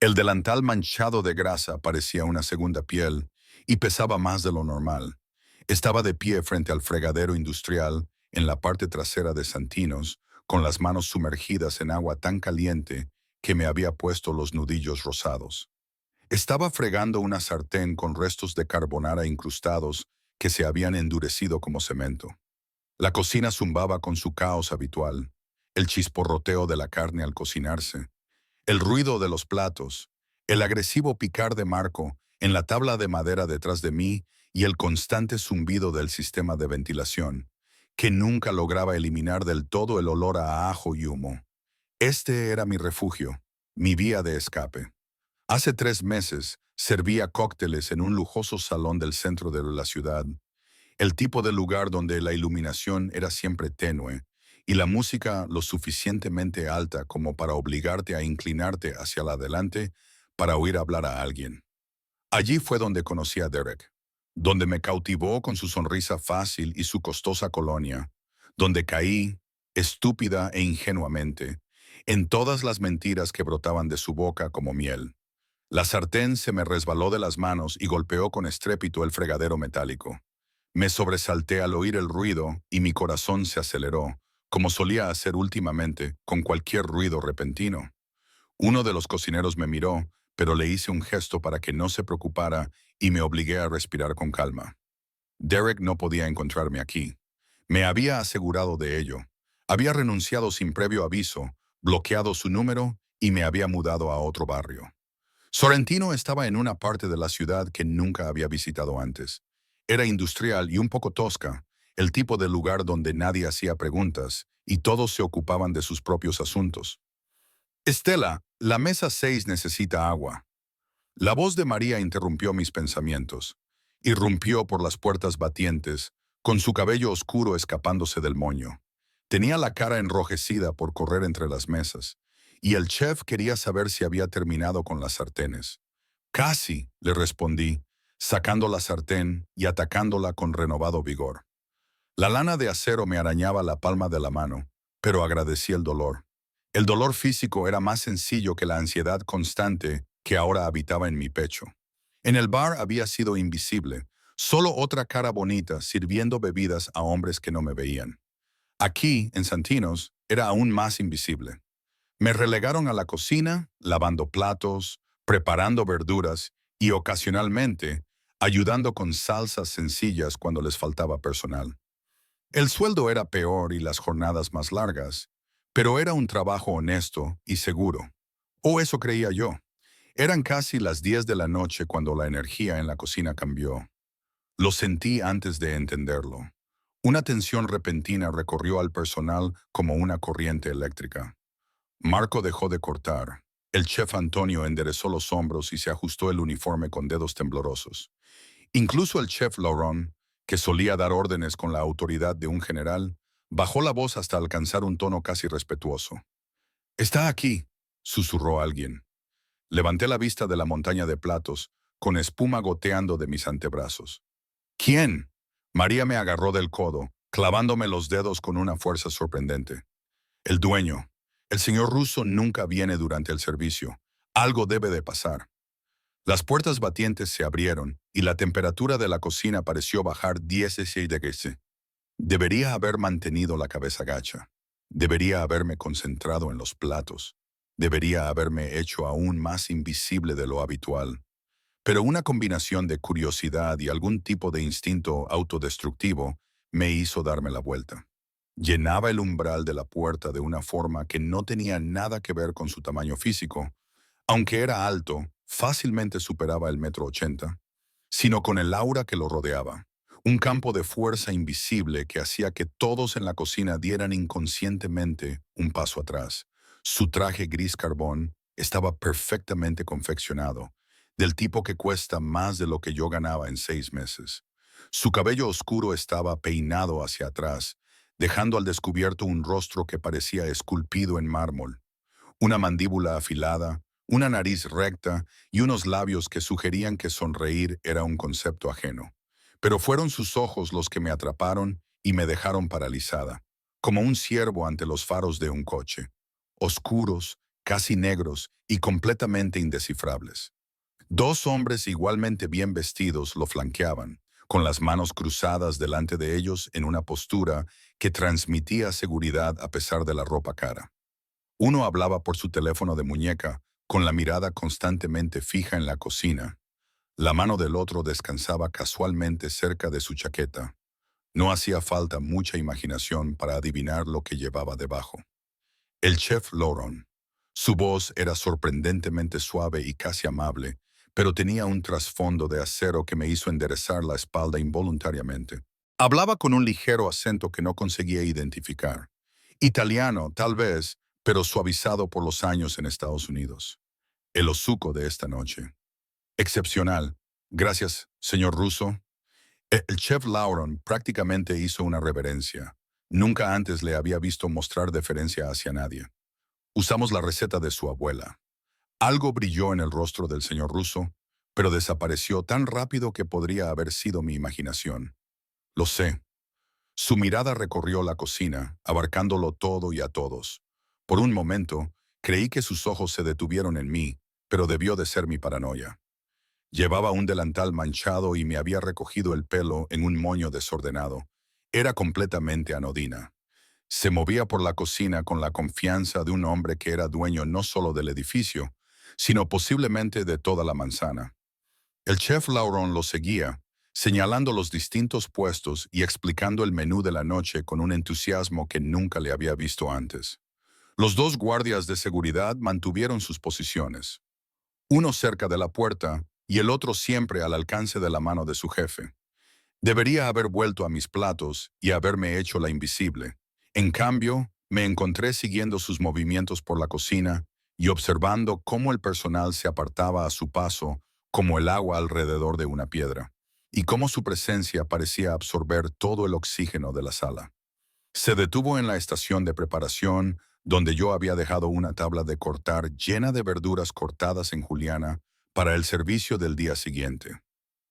El delantal manchado de grasa parecía una segunda piel y pesaba más de lo normal. Estaba de pie frente al fregadero industrial en la parte trasera de Santinos, con las manos sumergidas en agua tan caliente que me había puesto los nudillos rosados. Estaba fregando una sartén con restos de carbonara incrustados que se habían endurecido como cemento. La cocina zumbaba con su caos habitual, el chisporroteo de la carne al cocinarse, el ruido de los platos, el agresivo picar de Marco en la tabla de madera detrás de mí y el constante zumbido del sistema de ventilación, que nunca lograba eliminar del todo el olor a ajo y humo. Este era mi refugio, mi vía de escape. Hace 3 meses servía cócteles en un lujoso salón del centro de la ciudad, el tipo de lugar donde la iluminación era siempre tenue y la música lo suficientemente alta como para obligarte a inclinarte hacia adelante para oír hablar a alguien. Allí fue donde conocí a Derek, donde me cautivó con su sonrisa fácil y su costosa colonia, donde caí, estúpida e ingenuamente, en todas las mentiras que brotaban de su boca como miel. La sartén se me resbaló de las manos y golpeó con estrépito el fregadero metálico. Me sobresalté al oír el ruido y mi corazón se aceleró, como solía hacer últimamente con cualquier ruido repentino. Uno de los cocineros me miró, pero le hice un gesto para que no se preocupara y me obligué a respirar con calma. Derek no podía encontrarme aquí. Me había asegurado de ello. Había renunciado sin previo aviso, bloqueado su número y me había mudado a otro barrio. Sorrentino estaba en una parte de la ciudad que nunca había visitado antes. Era industrial y un poco tosca, el tipo de lugar donde nadie hacía preguntas y todos se ocupaban de sus propios asuntos. Estela, la mesa 6 necesita agua. La voz de María interrumpió mis pensamientos. Irrumpió por las puertas batientes, con su cabello oscuro escapándose del moño. Tenía la cara enrojecida por correr entre las mesas, y el chef quería saber si había terminado con las sartenes. Casi, le respondí, sacando la sartén y atacándola con renovado vigor. La lana de acero me arañaba la palma de la mano, pero agradecí el dolor. El dolor físico era más sencillo que la ansiedad constante que ahora habitaba en mi pecho. En el bar había sido invisible, solo otra cara bonita sirviendo bebidas a hombres que no me veían. Aquí, en Santinos, era aún más invisible. Me relegaron a la cocina, lavando platos, preparando verduras y ocasionalmente ayudando con salsas sencillas cuando les faltaba personal. El sueldo era peor y las jornadas más largas, pero era un trabajo honesto y seguro. O eso creía yo. Eran casi las 10 de la noche cuando la energía en la cocina cambió. Lo sentí antes de entenderlo. Una tensión repentina recorrió al personal como una corriente eléctrica. Marco dejó de cortar. El chef Antonio enderezó los hombros y se ajustó el uniforme con dedos temblorosos. Incluso el chef Laurent, que solía dar órdenes con la autoridad de un general, bajó la voz hasta alcanzar un tono casi respetuoso. «Está aquí», susurró alguien. Levanté la vista de la montaña de platos, con espuma goteando de mis antebrazos. «¿Quién?». María me agarró del codo, clavándome los dedos con una fuerza sorprendente. «El dueño. El señor ruso nunca viene durante el servicio. Algo debe de pasar». Las puertas batientes se abrieron y la temperatura de la cocina pareció bajar 16 degrees. Debería haber mantenido la cabeza gacha. Debería haberme concentrado en los platos. Debería haberme hecho aún más invisible de lo habitual. Pero una combinación de curiosidad y algún tipo de instinto autodestructivo me hizo darme la vuelta. Llenaba el umbral de la puerta de una forma que no tenía nada que ver con su tamaño físico, aunque era alto, fácilmente superaba el 1,80 m, sino con el aura que lo rodeaba. Un campo de fuerza invisible que hacía que todos en la cocina dieran inconscientemente un paso atrás. Su traje gris carbón estaba perfectamente confeccionado, del tipo que cuesta más de lo que yo ganaba en 6 meses. Su cabello oscuro estaba peinado hacia atrás, dejando al descubierto un rostro que parecía esculpido en mármol, una mandíbula afilada, una nariz recta y unos labios que sugerían que sonreír era un concepto ajeno. Pero fueron sus ojos los que me atraparon y me dejaron paralizada, como un ciervo ante los faros de un coche. Oscuros, casi negros y completamente indescifrables. Dos hombres igualmente bien vestidos lo flanqueaban, con las manos cruzadas delante de ellos en una postura que transmitía seguridad a pesar de la ropa cara. Uno hablaba por su teléfono de muñeca, con la mirada constantemente fija en la cocina. La mano del otro descansaba casualmente cerca de su chaqueta. No hacía falta mucha imaginación para adivinar lo que llevaba debajo. El chef Lauron. Su voz era sorprendentemente suave y casi amable, pero tenía un trasfondo de acero que me hizo enderezar la espalda involuntariamente. Hablaba con un ligero acento que no conseguía identificar. Italiano, tal vez, pero suavizado por los años en Estados Unidos. El hocico de esta noche. Excepcional. Gracias, señor Russo. El chef Lauron prácticamente hizo una reverencia. Nunca antes le había visto mostrar deferencia hacia nadie. Usamos la receta de su abuela. Algo brilló en el rostro del señor Russo, pero desapareció tan rápido que podría haber sido mi imaginación. Lo sé. Su mirada recorrió la cocina, abarcándolo todo y a todos. Por un momento, creí que sus ojos se detuvieron en mí, pero debió de ser mi paranoia. Llevaba un delantal manchado y me había recogido el pelo en un moño desordenado. Era completamente anodina. Se movía por la cocina con la confianza de un hombre que era dueño no solo del edificio, sino posiblemente de toda la manzana. El chef Lauron lo seguía, señalando los distintos puestos y explicando el menú de la noche con un entusiasmo que nunca le había visto antes. Los dos guardias de seguridad mantuvieron sus posiciones, uno cerca de la puerta y el otro siempre al alcance de la mano de su jefe. Debería haber vuelto a mis platos y haberme hecho la invisible. En cambio, me encontré siguiendo sus movimientos por la cocina y observando cómo el personal se apartaba a su paso como el agua alrededor de una piedra, y cómo su presencia parecía absorber todo el oxígeno de la sala. Se detuvo en la estación de preparación, donde yo había dejado una tabla de cortar llena de verduras cortadas en juliana para el servicio del día siguiente.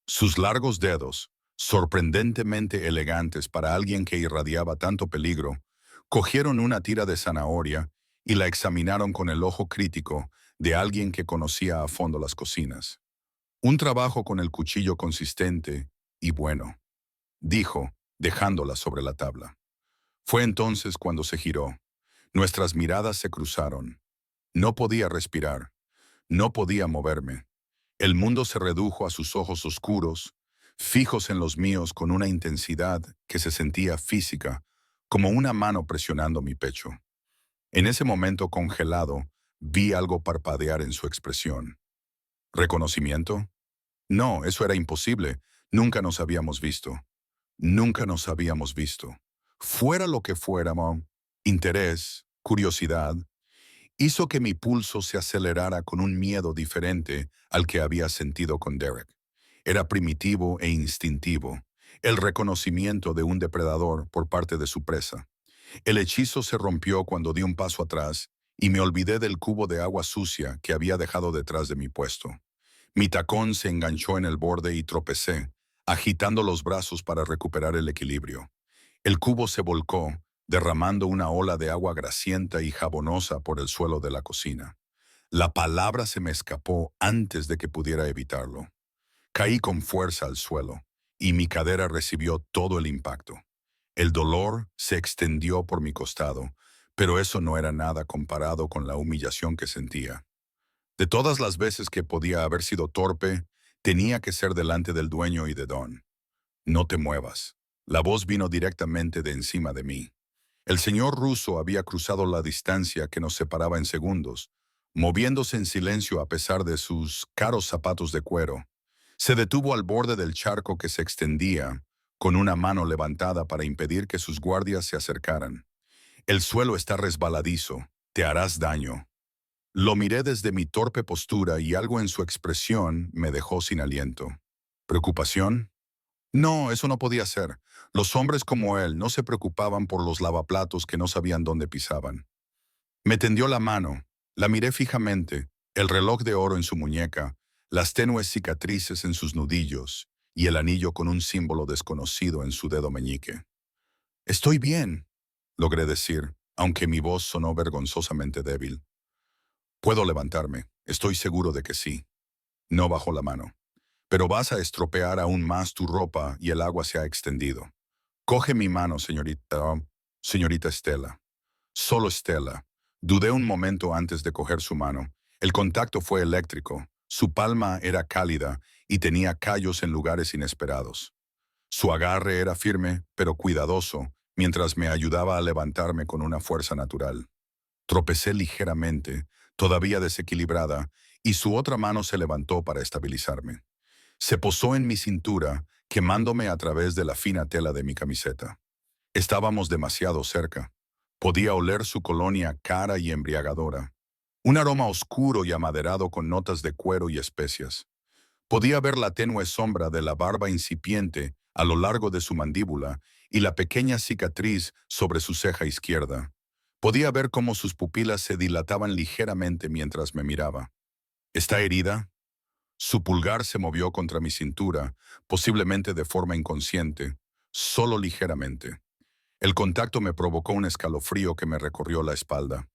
Sus largos dedos, sorprendentemente elegantes para alguien que irradiaba tanto peligro, cogieron una tira de zanahoria y la examinaron con el ojo crítico de alguien que conocía a fondo las cocinas. Un trabajo con el cuchillo consistente y bueno, dijo, dejándola sobre la tabla. Fue entonces cuando se giró. Nuestras miradas se cruzaron. No podía respirar. No podía moverme. El mundo se redujo a sus ojos oscuros, fijos en los míos con una intensidad que se sentía física, como una mano presionando mi pecho. En ese momento congelado, vi algo parpadear en su expresión. ¿Reconocimiento? No, eso era imposible. Nunca nos habíamos visto. Nunca nos habíamos visto. Fuera lo que fuera, interés, curiosidad, hizo que mi pulso se acelerara con un miedo diferente al que había sentido con Derek. Era primitivo e instintivo, el reconocimiento de un depredador por parte de su presa. El hechizo se rompió cuando di un paso atrás y me olvidé del cubo de agua sucia que había dejado detrás de mi puesto. Mi tacón se enganchó en el borde y tropecé, agitando los brazos para recuperar el equilibrio. El cubo se volcó, derramando una ola de agua grasienta y jabonosa por el suelo de la cocina. La palabra se me escapó antes de que pudiera evitarlo. Caí con fuerza al suelo, y mi cadera recibió todo el impacto. El dolor se extendió por mi costado, pero eso no era nada comparado con la humillación que sentía. De todas las veces que podía haber sido torpe, tenía que ser delante del dueño y de Don. No te muevas. La voz vino directamente de encima de mí. El señor Russo había cruzado la distancia que nos separaba en segundos, moviéndose en silencio a pesar de sus caros zapatos de cuero. Se detuvo al borde del charco que se extendía, con una mano levantada para impedir que sus guardias se acercaran. El suelo está resbaladizo, te harás daño. Lo miré desde mi torpe postura y algo en su expresión me dejó sin aliento. ¿Preocupación? No, eso no podía ser. Los hombres como él no se preocupaban por los lavaplatos que no sabían dónde pisaban. Me tendió la mano, la miré fijamente, el reloj de oro en su muñeca, las tenues cicatrices en sus nudillos y el anillo con un símbolo desconocido en su dedo meñique. Estoy bien, logré decir, aunque mi voz sonó vergonzosamente débil. Puedo levantarme. Estoy seguro de que sí. No bajó la mano. Pero vas a estropear aún más tu ropa y el agua se ha extendido. Coge mi mano, señorita Estela. Solo Estela. Dudé un momento antes de coger su mano. El contacto fue eléctrico. Su palma era cálida y tenía callos en lugares inesperados. Su agarre era firme, pero cuidadoso, mientras me ayudaba a levantarme con una fuerza natural. Tropecé ligeramente, todavía desequilibrada, y su otra mano se levantó para estabilizarme. Se posó en mi cintura, quemándome a través de la fina tela de mi camiseta. Estábamos demasiado cerca. Podía oler su colonia cara y embriagadora. Un aroma oscuro y amaderado con notas de cuero y especias. Podía ver la tenue sombra de la barba incipiente a lo largo de su mandíbula y la pequeña cicatriz sobre su ceja izquierda. Podía ver cómo sus pupilas se dilataban ligeramente mientras me miraba. ¿Está herida? Su pulgar se movió contra mi cintura, posiblemente de forma inconsciente, solo ligeramente. El contacto me provocó un escalofrío que me recorrió la espalda.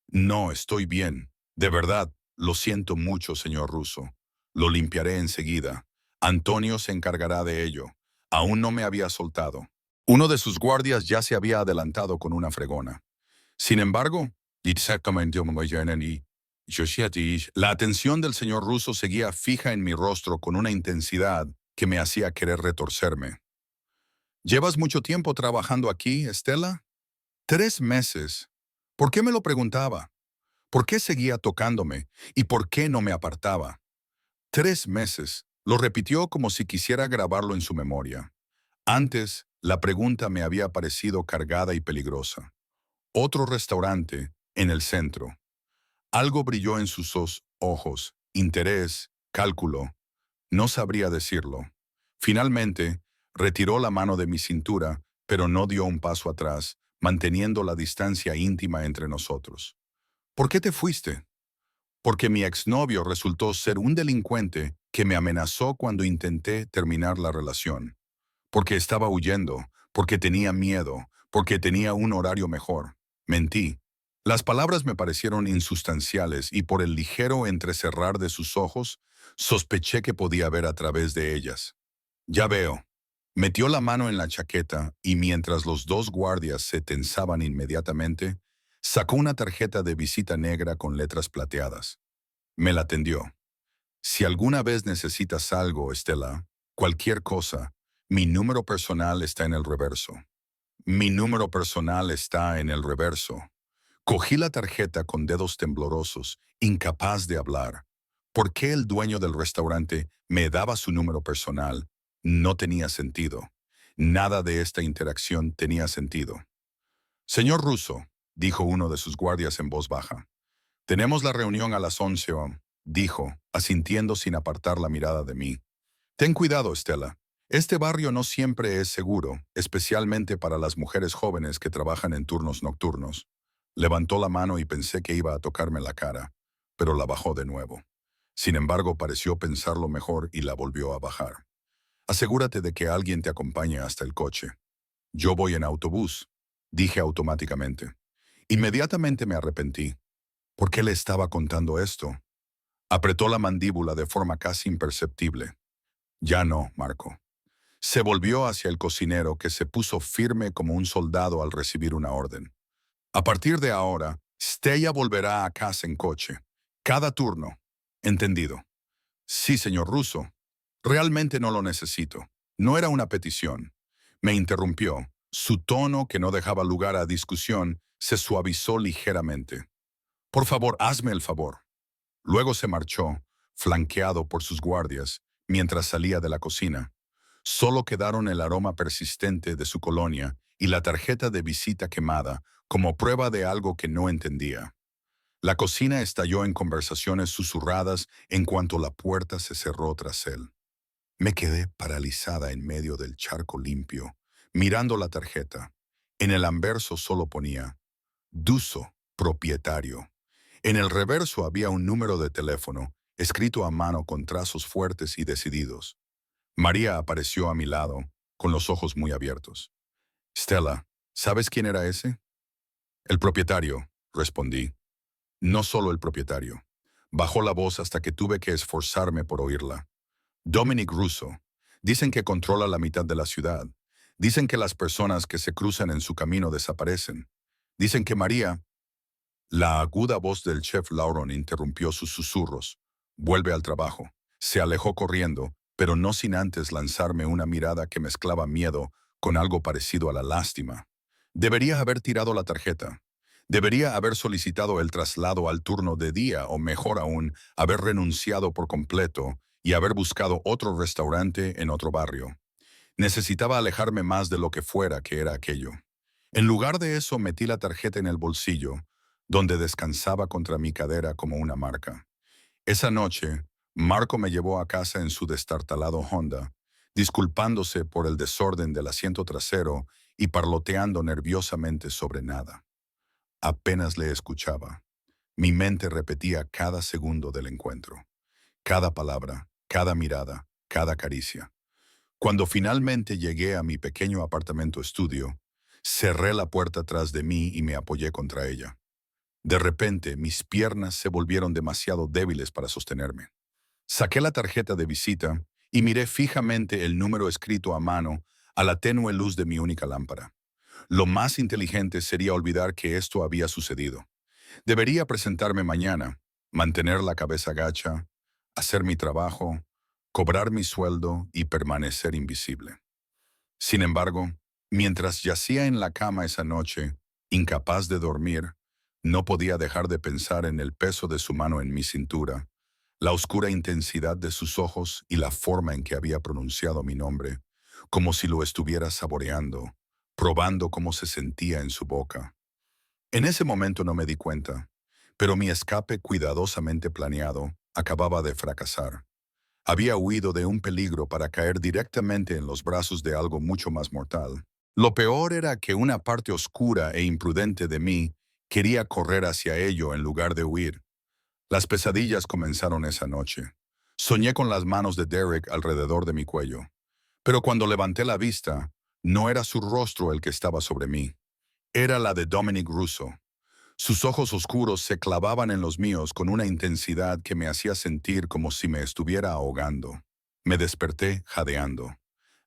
No, estoy bien. De verdad, lo siento mucho, señor Russo. Lo limpiaré enseguida. Antonio se encargará de ello. Aún no me había soltado. Uno de sus guardias ya se había adelantado con una fregona. Sin embargo, la atención del señor Russo seguía fija en mi rostro con una intensidad que me hacía querer retorcerme. ¿Llevas mucho tiempo trabajando aquí, Estela? 3 meses. ¿Por qué me lo preguntaba? ¿Por qué seguía tocándome? ¿Y por qué no me apartaba? 3 meses. Lo repitió como si quisiera grabarlo en su memoria. Antes, la pregunta me había parecido cargada y peligrosa. Otro restaurante, en el centro. Algo brilló en sus ojos. Interés, cálculo. No sabría decirlo. Finalmente, retiró la mano de mi cintura, pero no dio un paso atrás, manteniendo la distancia íntima entre nosotros. ¿Por qué te fuiste? Porque mi exnovio resultó ser un delincuente que me amenazó cuando intenté terminar la relación. Porque estaba huyendo, porque tenía miedo, porque tenía un horario mejor. Mentí. Las palabras me parecieron insustanciales y por el ligero entrecerrar de sus ojos, sospeché que podía ver a través de ellas. Ya veo. Metió la mano en la chaqueta y mientras los dos guardias se tensaban inmediatamente, sacó una tarjeta de visita negra con letras plateadas. Me la tendió. Si alguna vez necesitas algo, Estela, cualquier cosa, mi número personal está en el reverso. Mi número personal está en el reverso. Cogí la tarjeta con dedos temblorosos, incapaz de hablar. ¿Por qué el dueño del restaurante me daba su número personal? No tenía sentido. Nada de esta interacción tenía sentido. Señor Russo, dijo uno de sus guardias en voz baja. Tenemos la reunión a las 11, dijo, asintiendo sin apartar la mirada de mí. Ten cuidado, Estela. Este barrio no siempre es seguro, especialmente para las mujeres jóvenes que trabajan en turnos nocturnos. Levantó la mano y pensé que iba a tocarme la cara, pero la bajó de nuevo. Sin embargo, pareció pensarlo mejor y la volvió a bajar. Asegúrate de que alguien te acompañe hasta el coche. Yo voy en autobús, dije automáticamente. Inmediatamente me arrepentí. ¿Por qué le estaba contando esto? Apretó la mandíbula de forma casi imperceptible. Ya no, Marco. Se volvió hacia el cocinero que se puso firme como un soldado al recibir una orden. A partir de ahora, Stella volverá a casa en coche. Cada turno. ¿Entendido? Sí, señor Russo. Realmente no lo necesito. No era una petición. Me interrumpió. Su tono, que no dejaba lugar a discusión, se suavizó ligeramente. Por favor, hazme el favor. Luego se marchó, flanqueado por sus guardias, mientras salía de la cocina. Solo quedaron el aroma persistente de su colonia y la tarjeta de visita quemada como prueba de algo que no entendía. La cocina estalló en conversaciones susurradas en cuanto la puerta se cerró tras él. Me quedé paralizada en medio del charco limpio, mirando la tarjeta. En el anverso solo ponía Duso, propietario. En el reverso había un número de teléfono, escrito a mano con trazos fuertes y decididos. María apareció a mi lado, con los ojos muy abiertos. Stella, ¿sabes quién era ese? El propietario, respondí. no solo el propietario. Bajó la voz hasta que tuve que esforzarme por oírla. Dominic Russo. Dicen que controla la mitad de la ciudad. Dicen que las personas que se cruzan en su camino desaparecen. Dicen que María... La aguda voz del chef Lauron interrumpió sus susurros. Vuelve al trabajo. Se alejó corriendo, pero no sin antes lanzarme una mirada que mezclaba miedo con algo parecido a la lástima. Debería haber tirado la tarjeta. Debería haber solicitado el traslado al turno de día o, mejor aún, haber renunciado por completo y haber buscado otro restaurante en otro barrio. Necesitaba alejarme más de lo que fuera que era aquello. En lugar de eso, metí la tarjeta en el bolsillo, donde descansaba contra mi cadera como una marca. Esa noche, Marco me llevó a casa en su destartalado Honda, disculpándose por el desorden del asiento trasero y parloteando nerviosamente sobre nada. Apenas le escuchaba. Mi mente repetía cada segundo del encuentro, cada palabra, cada mirada, cada caricia. Cuando finalmente llegué a mi pequeño apartamento estudio, cerré la puerta tras de mí y me apoyé contra ella. De repente, mis piernas se volvieron demasiado débiles para sostenerme. Saqué la tarjeta de visita y miré fijamente el número escrito a mano a la tenue luz de mi única lámpara. Lo más inteligente sería olvidar que esto había sucedido. Debería presentarme mañana, mantener la cabeza gacha, hacer mi trabajo, cobrar mi sueldo y permanecer invisible. Sin embargo, mientras yacía en la cama esa noche, incapaz de dormir, no podía dejar de pensar en el peso de su mano en mi cintura, la oscura intensidad de sus ojos y la forma en que había pronunciado mi nombre, como si lo estuviera saboreando, probando cómo se sentía en su boca. En ese momento no me di cuenta, pero mi escape cuidadosamente planeado acababa de fracasar. Había huido de un peligro para caer directamente en los brazos de algo mucho más mortal. Lo peor era que una parte oscura e imprudente de mí quería correr hacia ello en lugar de huir. Las pesadillas comenzaron esa noche. Soñé con las manos de Derek alrededor de mi cuello. Pero cuando levanté la vista, no era su rostro el que estaba sobre mí. Era la de Dominic Russo. Sus ojos oscuros se clavaban en los míos con una intensidad que me hacía sentir como si me estuviera ahogando. Me desperté jadeando.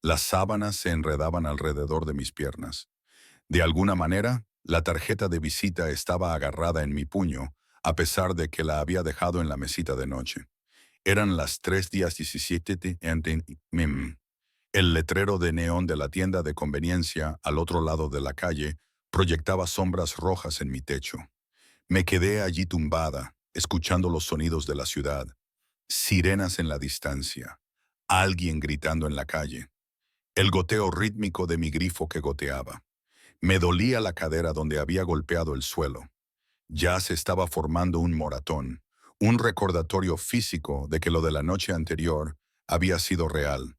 Las sábanas se enredaban alrededor de mis piernas. De alguna manera, la tarjeta de visita estaba agarrada en mi puño, a pesar de que la había dejado en la mesita de noche. Eran las 3:17 m. El letrero de neón de la tienda de conveniencia al otro lado de la calle proyectaba sombras rojas en mi techo. Me quedé allí tumbada, escuchando los sonidos de la ciudad. Sirenas en la distancia. Alguien gritando en la calle. El goteo rítmico de mi grifo que goteaba. Me dolía la cadera donde había golpeado el suelo. Ya se estaba formando un moratón, un recordatorio físico de que lo de la noche anterior había sido real.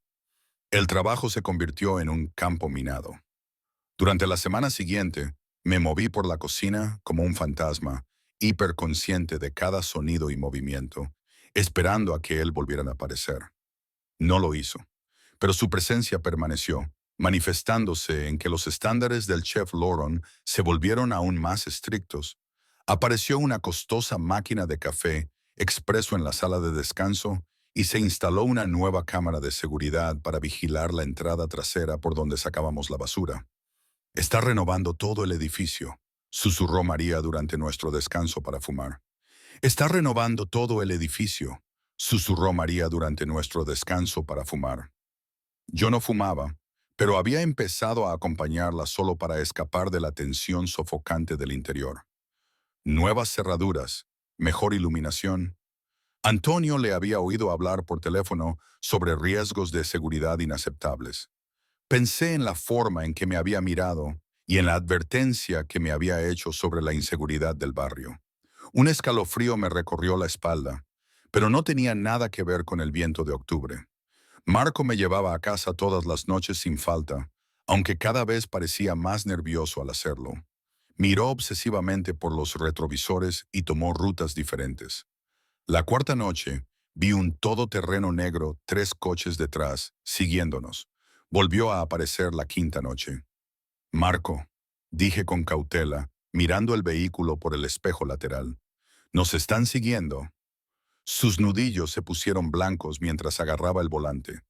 El trabajo se convirtió en un campo minado. Durante la semana siguiente, me moví por la cocina como un fantasma, hiperconsciente de cada sonido y movimiento, esperando a que él volviera a aparecer. No lo hizo, pero su presencia permaneció, manifestándose en que los estándares del chef Lauron se volvieron aún más estrictos. Apareció una costosa máquina de café expreso en la sala de descanso y se instaló una nueva cámara de seguridad para vigilar la entrada trasera por donde sacábamos la basura. «Está renovando todo el edificio», susurró María durante nuestro descanso para fumar. «Está renovando todo el edificio», susurró María durante nuestro descanso para fumar. Yo no fumaba, pero había empezado a acompañarla solo para escapar de la tensión sofocante del interior. Nuevas cerraduras, mejor iluminación. Antonio le había oído hablar por teléfono sobre riesgos de seguridad inaceptables. Pensé en la forma en que me había mirado y en la advertencia que me había hecho sobre la inseguridad del barrio. Un escalofrío me recorrió la espalda, pero no tenía nada que ver con el viento de octubre. Marco me llevaba a casa todas las noches sin falta, aunque cada vez parecía más nervioso al hacerlo. Miró obsesivamente por los retrovisores y tomó rutas diferentes. La cuarta noche, vi un todoterreno negro, 3 coches detrás, siguiéndonos. Volvió a aparecer la quinta noche. «Marco», dije con cautela, mirando el vehículo por el espejo lateral, Nos están siguiendo. Sus nudillos se pusieron blancos mientras agarraba el volante.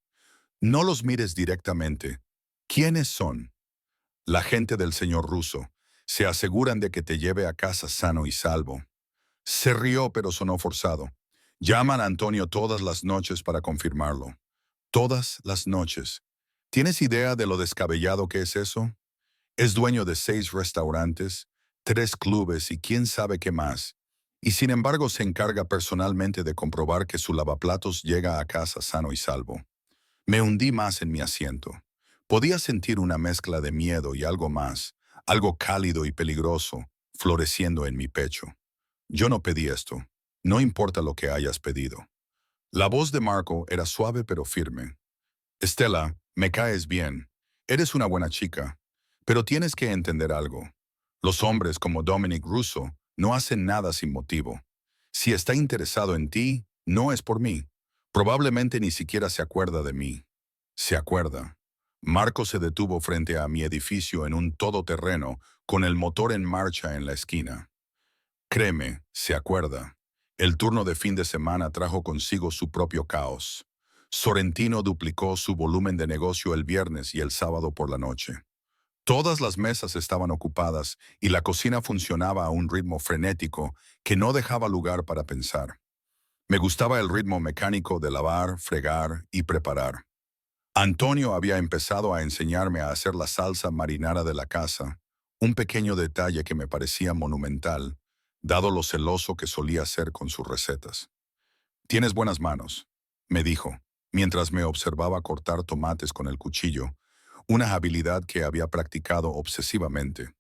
No los mires directamente. ¿Quiénes son? La gente del señor Russo. Se aseguran de que te lleve a casa sano y salvo. Se rió, pero sonó forzado. Llaman a Antonio todas las noches para confirmarlo. Todas las noches. ¿Tienes idea de lo descabellado que es eso? Es dueño de 6 restaurantes, 3 clubes y quién sabe qué más. Y sin embargo se encarga personalmente de comprobar que su lavaplatos llega a casa sano y salvo. Me hundí más en mi asiento. Podía sentir una mezcla de miedo y algo más, algo cálido y peligroso, floreciendo en mi pecho. Yo no pedí esto. No importa lo que hayas pedido. La voz de Marco era suave pero firme. Estela, me caes bien. Eres una buena chica. Pero tienes que entender algo. Los hombres como Dominic Russo no hacen nada sin motivo. Si está interesado en ti, no es por mí. Probablemente ni siquiera se acuerda de mí. Se acuerda. Marco se detuvo frente a mi edificio en un todoterreno con el motor en marcha en la esquina. Créeme, se acuerda. El turno de fin de semana trajo consigo su propio caos. Sorrentino duplicó su volumen de negocio el viernes y el sábado por la noche. Todas las mesas estaban ocupadas y la cocina funcionaba a un ritmo frenético que no dejaba lugar para pensar. Me gustaba el ritmo mecánico de lavar, fregar y preparar. Antonio había empezado a enseñarme a hacer la salsa marinara de la casa, un pequeño detalle que me parecía monumental, dado lo celoso que solía ser con sus recetas. «Tienes buenas manos», me dijo, mientras me observaba cortar tomates con el cuchillo, una habilidad que había practicado obsesivamente.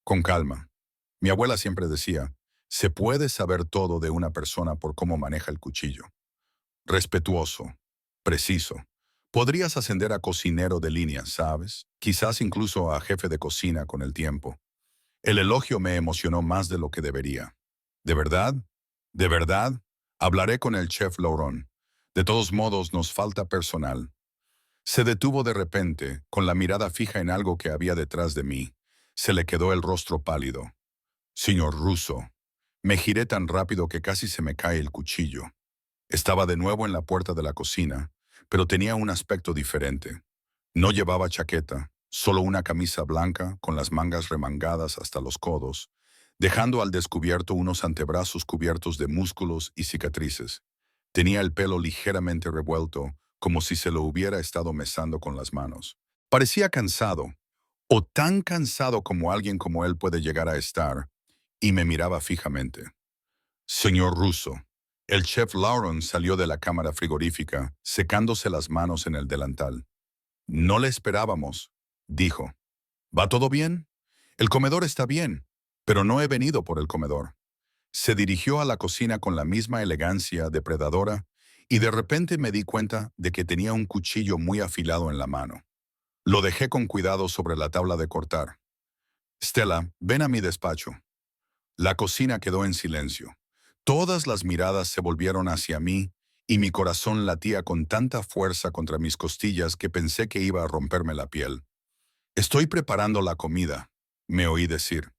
Con calma. Mi abuela siempre decía, se puede saber todo de una persona por cómo maneja el cuchillo. Respetuoso, preciso. Podrías ascender a cocinero de línea, ¿sabes? Quizás incluso a jefe de cocina con el tiempo. El elogio me emocionó más de lo que debería. ¿De verdad? ¿De verdad? Hablaré con el chef Lauron. De todos modos, nos falta personal. Se detuvo de repente, con la mirada fija en algo que había detrás de mí. Se le quedó el rostro pálido. Señor Russo. Me giré tan rápido que casi se me cae el cuchillo. Estaba de nuevo en la puerta de la cocina, pero tenía un aspecto diferente. No llevaba chaqueta, solo una camisa blanca con las mangas remangadas hasta los codos, dejando al descubierto unos antebrazos cubiertos de músculos y cicatrices. Tenía el pelo ligeramente revuelto, como si se lo hubiera estado mesando con las manos. Parecía cansado, o tan cansado como alguien como él puede llegar a estar, y me miraba fijamente. Señor Russo. El chef Lauron salió de la cámara frigorífica, secándose las manos en el delantal. No le esperábamos, dijo. ¿Va todo bien? El comedor está bien, pero no he venido por el comedor. Se dirigió a la cocina con la misma elegancia depredadora y de repente me di cuenta de que tenía un cuchillo muy afilado en la mano. Lo dejé con cuidado sobre la tabla de cortar. Stella, ven a mi despacho. La cocina quedó en silencio. Todas las miradas se volvieron hacia mí y mi corazón latía con tanta fuerza contra mis costillas que pensé que iba a romperme la piel. Estoy preparando la comida, me oí decir.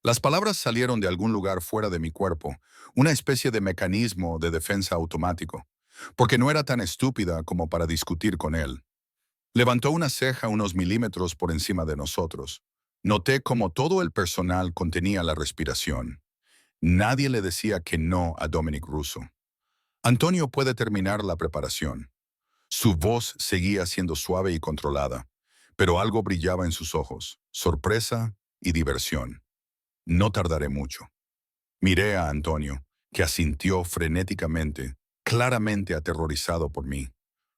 Las palabras salieron de algún lugar fuera de mi cuerpo, una especie de mecanismo de defensa automático, porque no era tan estúpida como para discutir con él. Levantó una ceja unos milímetros por encima de nosotros. Noté cómo todo el personal contenía la respiración. Nadie le decía que no a Dominic Russo. Antonio puede terminar la preparación. Su voz seguía siendo suave y controlada, pero algo brillaba en sus ojos, sorpresa y diversión. No tardaré mucho. Miré a Antonio, que asintió frenéticamente, claramente aterrorizado por mí.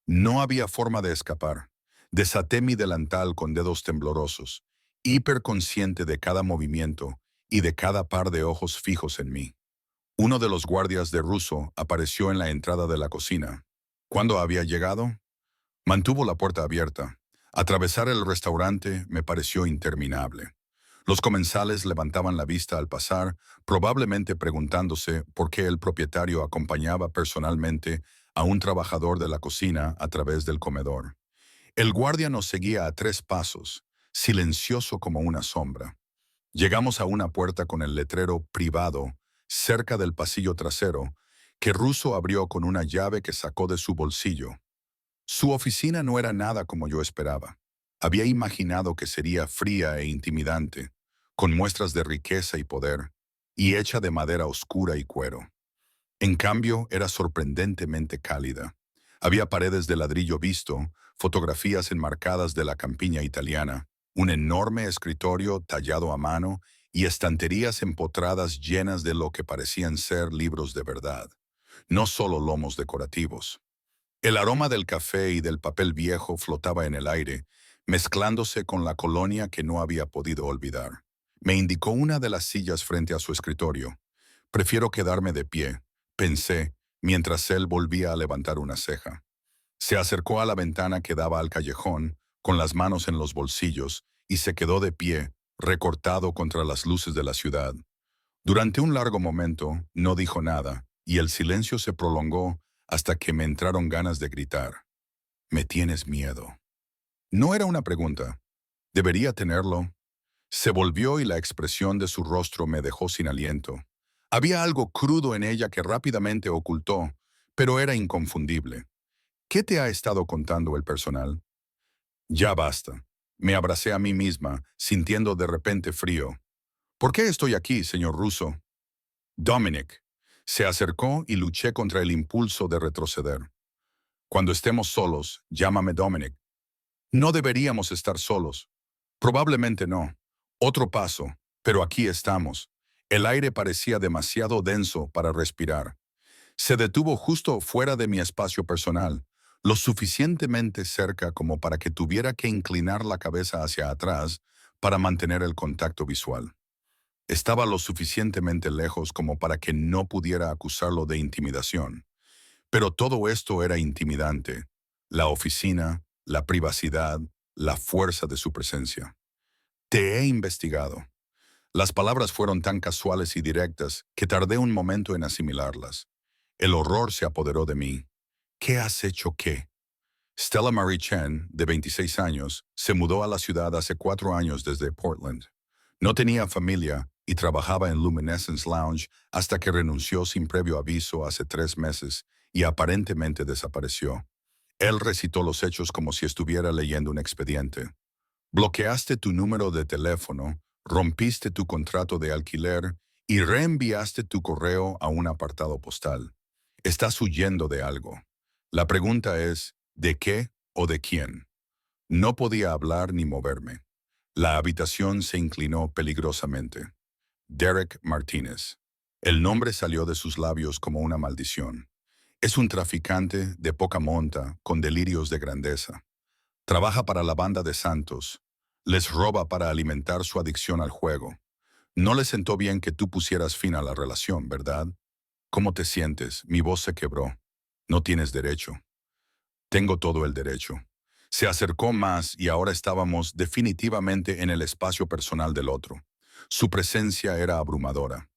No había forma de escapar. Desaté mi delantal con dedos temblorosos, hiperconsciente de cada movimiento y de cada par de ojos fijos en mí. Uno de los guardias de Russo apareció en la entrada de la cocina. ¿Cuándo había llegado? Mantuvo la puerta abierta. Atravesar el restaurante me pareció interminable. Los comensales levantaban la vista al pasar, probablemente preguntándose por qué el propietario acompañaba personalmente a un trabajador de la cocina a través del comedor. El guardia nos seguía a 3 pasos, silencioso como una sombra. Llegamos a una puerta con el letrero «Privado», cerca del pasillo trasero, que Russo abrió con una llave que sacó de su bolsillo. Su oficina no era nada como yo esperaba. Había imaginado que sería fría e intimidante, con muestras de riqueza y poder, y hecha de madera oscura y cuero. En cambio, era sorprendentemente cálida. Había paredes de ladrillo visto, fotografías enmarcadas de la campiña italiana, un enorme escritorio tallado a mano y estanterías empotradas llenas de lo que parecían ser libros de verdad, no solo lomos decorativos. El aroma del café y del papel viejo flotaba en el aire, mezclándose con la colonia que no había podido olvidar. Me indicó una de las sillas frente a su escritorio. Prefiero quedarme de pie, pensé, mientras él volvía a levantar una ceja. Se acercó a la ventana que daba al callejón, con las manos en los bolsillos, y se quedó de pie, recortado contra las luces de la ciudad. Durante un largo momento, no dijo nada, y el silencio se prolongó hasta que me entraron ganas de gritar. «Me tienes miedo». No era una pregunta. ¿Debería tenerlo? Se volvió y la expresión de su rostro me dejó sin aliento. Había algo crudo en ella que rápidamente ocultó, pero era inconfundible. ¿Qué te ha estado contando el personal? Ya basta. Me abracé a mí misma, sintiendo de repente frío. ¿Por qué estoy aquí, señor Russo? Dominic. Se acercó y luché contra el impulso de retroceder. Cuando estemos solos, llámame Dominic. No deberíamos estar solos. Probablemente no. Otro paso, pero aquí estamos. El aire parecía demasiado denso para respirar. Se detuvo justo fuera de mi espacio personal, lo suficientemente cerca como para que tuviera que inclinar la cabeza hacia atrás para mantener el contacto visual. Estaba lo suficientemente lejos como para que no pudiera acusarlo de intimidación. Pero todo esto era intimidante. La oficina, la privacidad, la fuerza de su presencia. Te he investigado. Las palabras fueron tan casuales y directas que tardé un momento en asimilarlas. El horror se apoderó de mí. ¿Qué has hecho qué? Stella Marie Chen, de 26 años, se mudó a la ciudad hace 4 años desde Portland. No tenía familia y trabajaba en Luminescence Lounge hasta que renunció sin previo aviso hace 3 meses y aparentemente desapareció. Él recitó los hechos como si estuviera leyendo un expediente. Bloqueaste tu número de teléfono, rompiste tu contrato de alquiler y reenviaste tu correo a un apartado postal. Estás huyendo de algo. La pregunta es, ¿de qué o de quién? No podía hablar ni moverme. La habitación se inclinó peligrosamente. Derek Martínez. El nombre salió de sus labios como una maldición. Es un traficante de poca monta, con delirios de grandeza. Trabaja para la banda de Santos. Les roba para alimentar su adicción al juego. No le sentó bien que tú pusieras fin a la relación, ¿verdad? ¿Cómo te sientes? Mi voz se quebró. No tienes derecho. Tengo todo el derecho. Se acercó más y ahora estábamos definitivamente en el espacio personal del otro. Su presencia era abrumadora.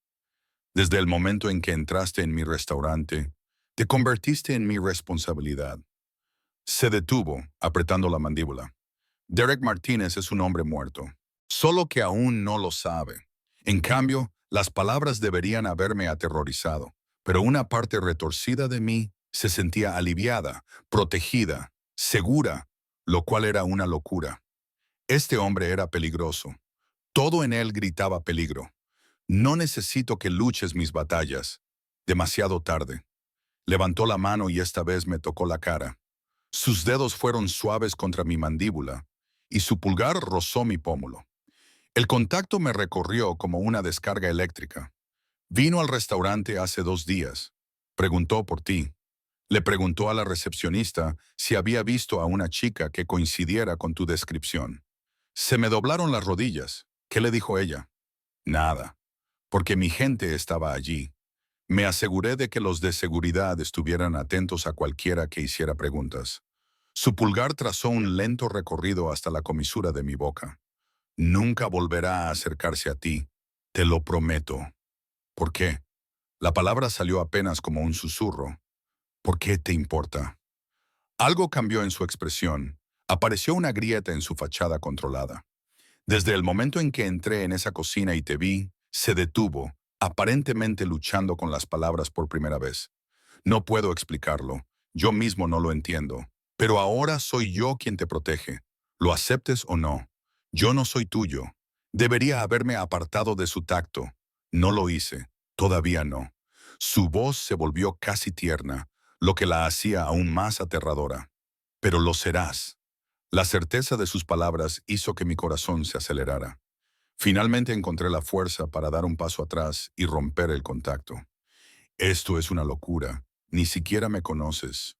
Desde el momento en que entraste en mi restaurante, te convertiste en mi responsabilidad. Se detuvo, apretando la mandíbula. Derek Martínez es un hombre muerto, solo que aún no lo sabe. En cambio, las palabras deberían haberme aterrorizado, pero una parte retorcida de mí se sentía aliviada, protegida, segura, lo cual era una locura. Este hombre era peligroso. Todo en él gritaba peligro. No necesito que luches mis batallas. Demasiado tarde. Levantó la mano y esta vez me tocó la cara. Sus dedos fueron suaves contra mi mandíbula y su pulgar rozó mi pómulo. El contacto me recorrió como una descarga eléctrica. Vino al restaurante hace 2 días. Preguntó por ti. Le preguntó a la recepcionista si había visto a una chica que coincidiera con tu descripción. Se me doblaron las rodillas. ¿Qué le dijo ella? Nada, porque mi gente estaba allí. Me aseguré de que los de seguridad estuvieran atentos a cualquiera que hiciera preguntas. Su pulgar trazó un lento recorrido hasta la comisura de mi boca. Nunca volverá a acercarse a ti, te lo prometo. ¿Por qué? La palabra salió apenas como un susurro. ¿Por qué te importa? Algo cambió en su expresión. Apareció una grieta en su fachada controlada. Desde el momento en que entré en esa cocina y te vi, se detuvo, aparentemente luchando con las palabras por primera vez. No puedo explicarlo, yo mismo no lo entiendo, pero ahora soy yo quien te protege. Lo aceptes o no. Yo no soy tuyo. Debería haberme apartado de su tacto. No lo hice. Todavía no. Su voz se volvió casi tierna, lo que la hacía aún más aterradora. Pero lo serás. La certeza de sus palabras hizo que mi corazón se acelerara. Finalmente encontré la fuerza para dar un paso atrás y romper el contacto. Esto es una locura. Ni siquiera me conoces.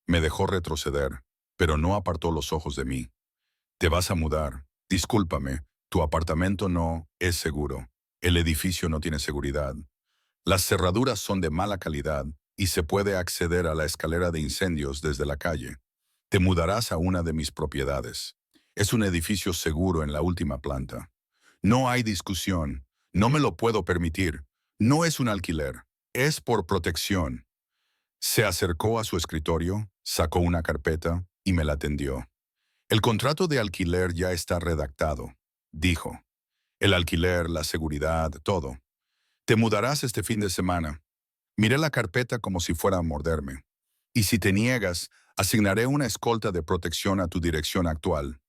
Me dejó retroceder, pero no apartó los ojos de mí. Te vas a mudar. Discúlpame, tu apartamento no es seguro. El edificio no tiene seguridad. Las cerraduras son de mala calidad y se puede acceder a la escalera de incendios desde la calle. Te mudarás a una de mis propiedades. Es un edificio seguro en la última planta. No hay discusión. No me lo puedo permitir. No es un alquiler. Es por protección. Se acercó a su escritorio, sacó una carpeta y me la tendió. El contrato de alquiler ya está redactado, dijo. El alquiler, la seguridad, todo. Te mudarás este fin de semana. Miré la carpeta como si fuera a morderme. Y si te niegas, asignaré una escolta de protección a tu dirección actual.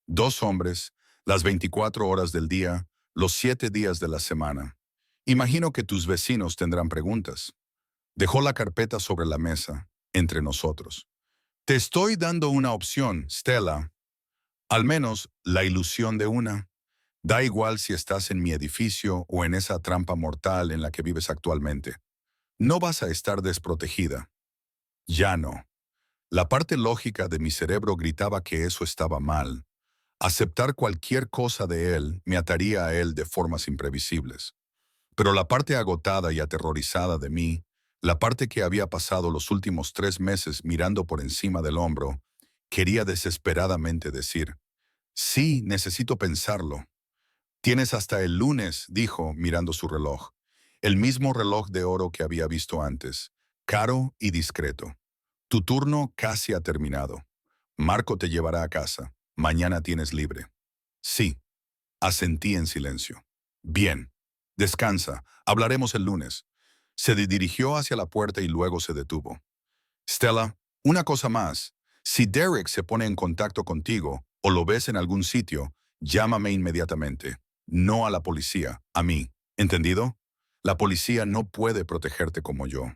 2 hombres, las 24 horas del día, los 7 días de la semana. Imagino que tus vecinos tendrán preguntas. Dejó la carpeta sobre la mesa, entre nosotros. Te estoy dando una opción, Stella. Al menos la ilusión de una. Da igual si estás en mi edificio o en esa trampa mortal en la que vives actualmente. No vas a estar desprotegida. Ya no. La parte lógica de mi cerebro gritaba que eso estaba mal. Aceptar cualquier cosa de él me ataría a él de formas imprevisibles. Pero la parte agotada y aterrorizada de mí, la parte que había pasado los últimos 3 meses mirando por encima del hombro, quería desesperadamente decir, sí, necesito pensarlo. Tienes hasta el lunes, dijo, mirando su reloj. El mismo reloj de oro que había visto antes, caro y discreto. Tu turno casi ha terminado. Marco te llevará a casa. Mañana tienes libre. Sí, asentí en silencio. Bien. Descansa. Hablaremos el lunes. Se dirigió hacia la puerta y luego se detuvo. Stella, una cosa más. Si Derek se pone en contacto contigo o lo ves en algún sitio, llámame inmediatamente. No a la policía, a mí. ¿Entendido? La policía no puede protegerte como yo.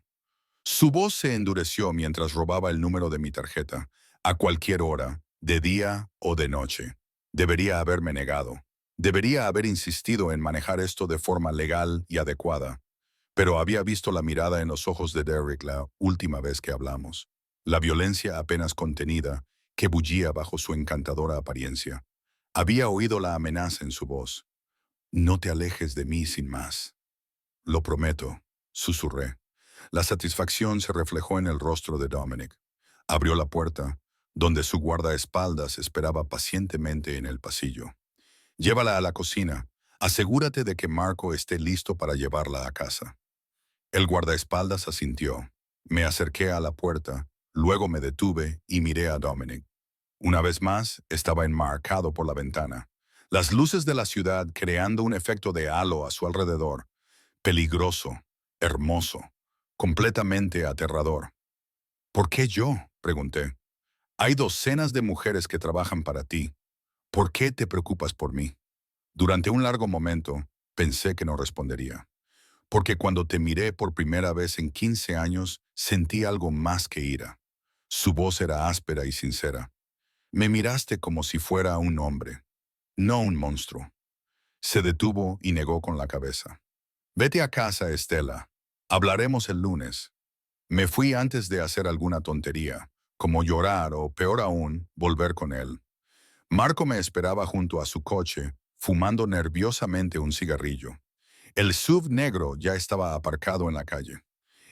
Su voz se endureció mientras robaba el número de mi tarjeta, a cualquier hora, de día o de noche. Debería haberme negado. Debería haber insistido en manejar esto de forma legal y adecuada. Pero había visto la mirada en los ojos de Derek la última vez que hablamos. La violencia apenas contenida, que bullía bajo su encantadora apariencia. Había oído la amenaza en su voz. No te alejes de mí sin más. Lo prometo, susurré. La satisfacción se reflejó en el rostro de Dominic. Abrió la puerta, donde su guardaespaldas esperaba pacientemente en el pasillo. Llévala a la cocina. Asegúrate de que Marco esté listo para llevarla a casa. El guardaespaldas asintió. Me acerqué a la puerta, luego me detuve y miré a Dominic. Una vez más, estaba enmarcado por la ventana. Las luces de la ciudad creando un efecto de halo a su alrededor. Peligroso, hermoso, completamente aterrador. ¿Por qué yo?, pregunté. Hay docenas de mujeres que trabajan para ti. ¿Por qué te preocupas por mí? Durante un largo momento, pensé que no respondería. Porque cuando te miré por primera vez en 15 años, sentí algo más que ira. Su voz era áspera y sincera. Me miraste como si fuera un hombre, no un monstruo. Se detuvo y negó con la cabeza. Vete a casa, Estela. Hablaremos el lunes. Me fui antes de hacer alguna tontería, como llorar o, peor aún, volver con él. Marco me esperaba junto a su coche, fumando nerviosamente un cigarrillo. El SUV negro ya estaba aparcado en la calle.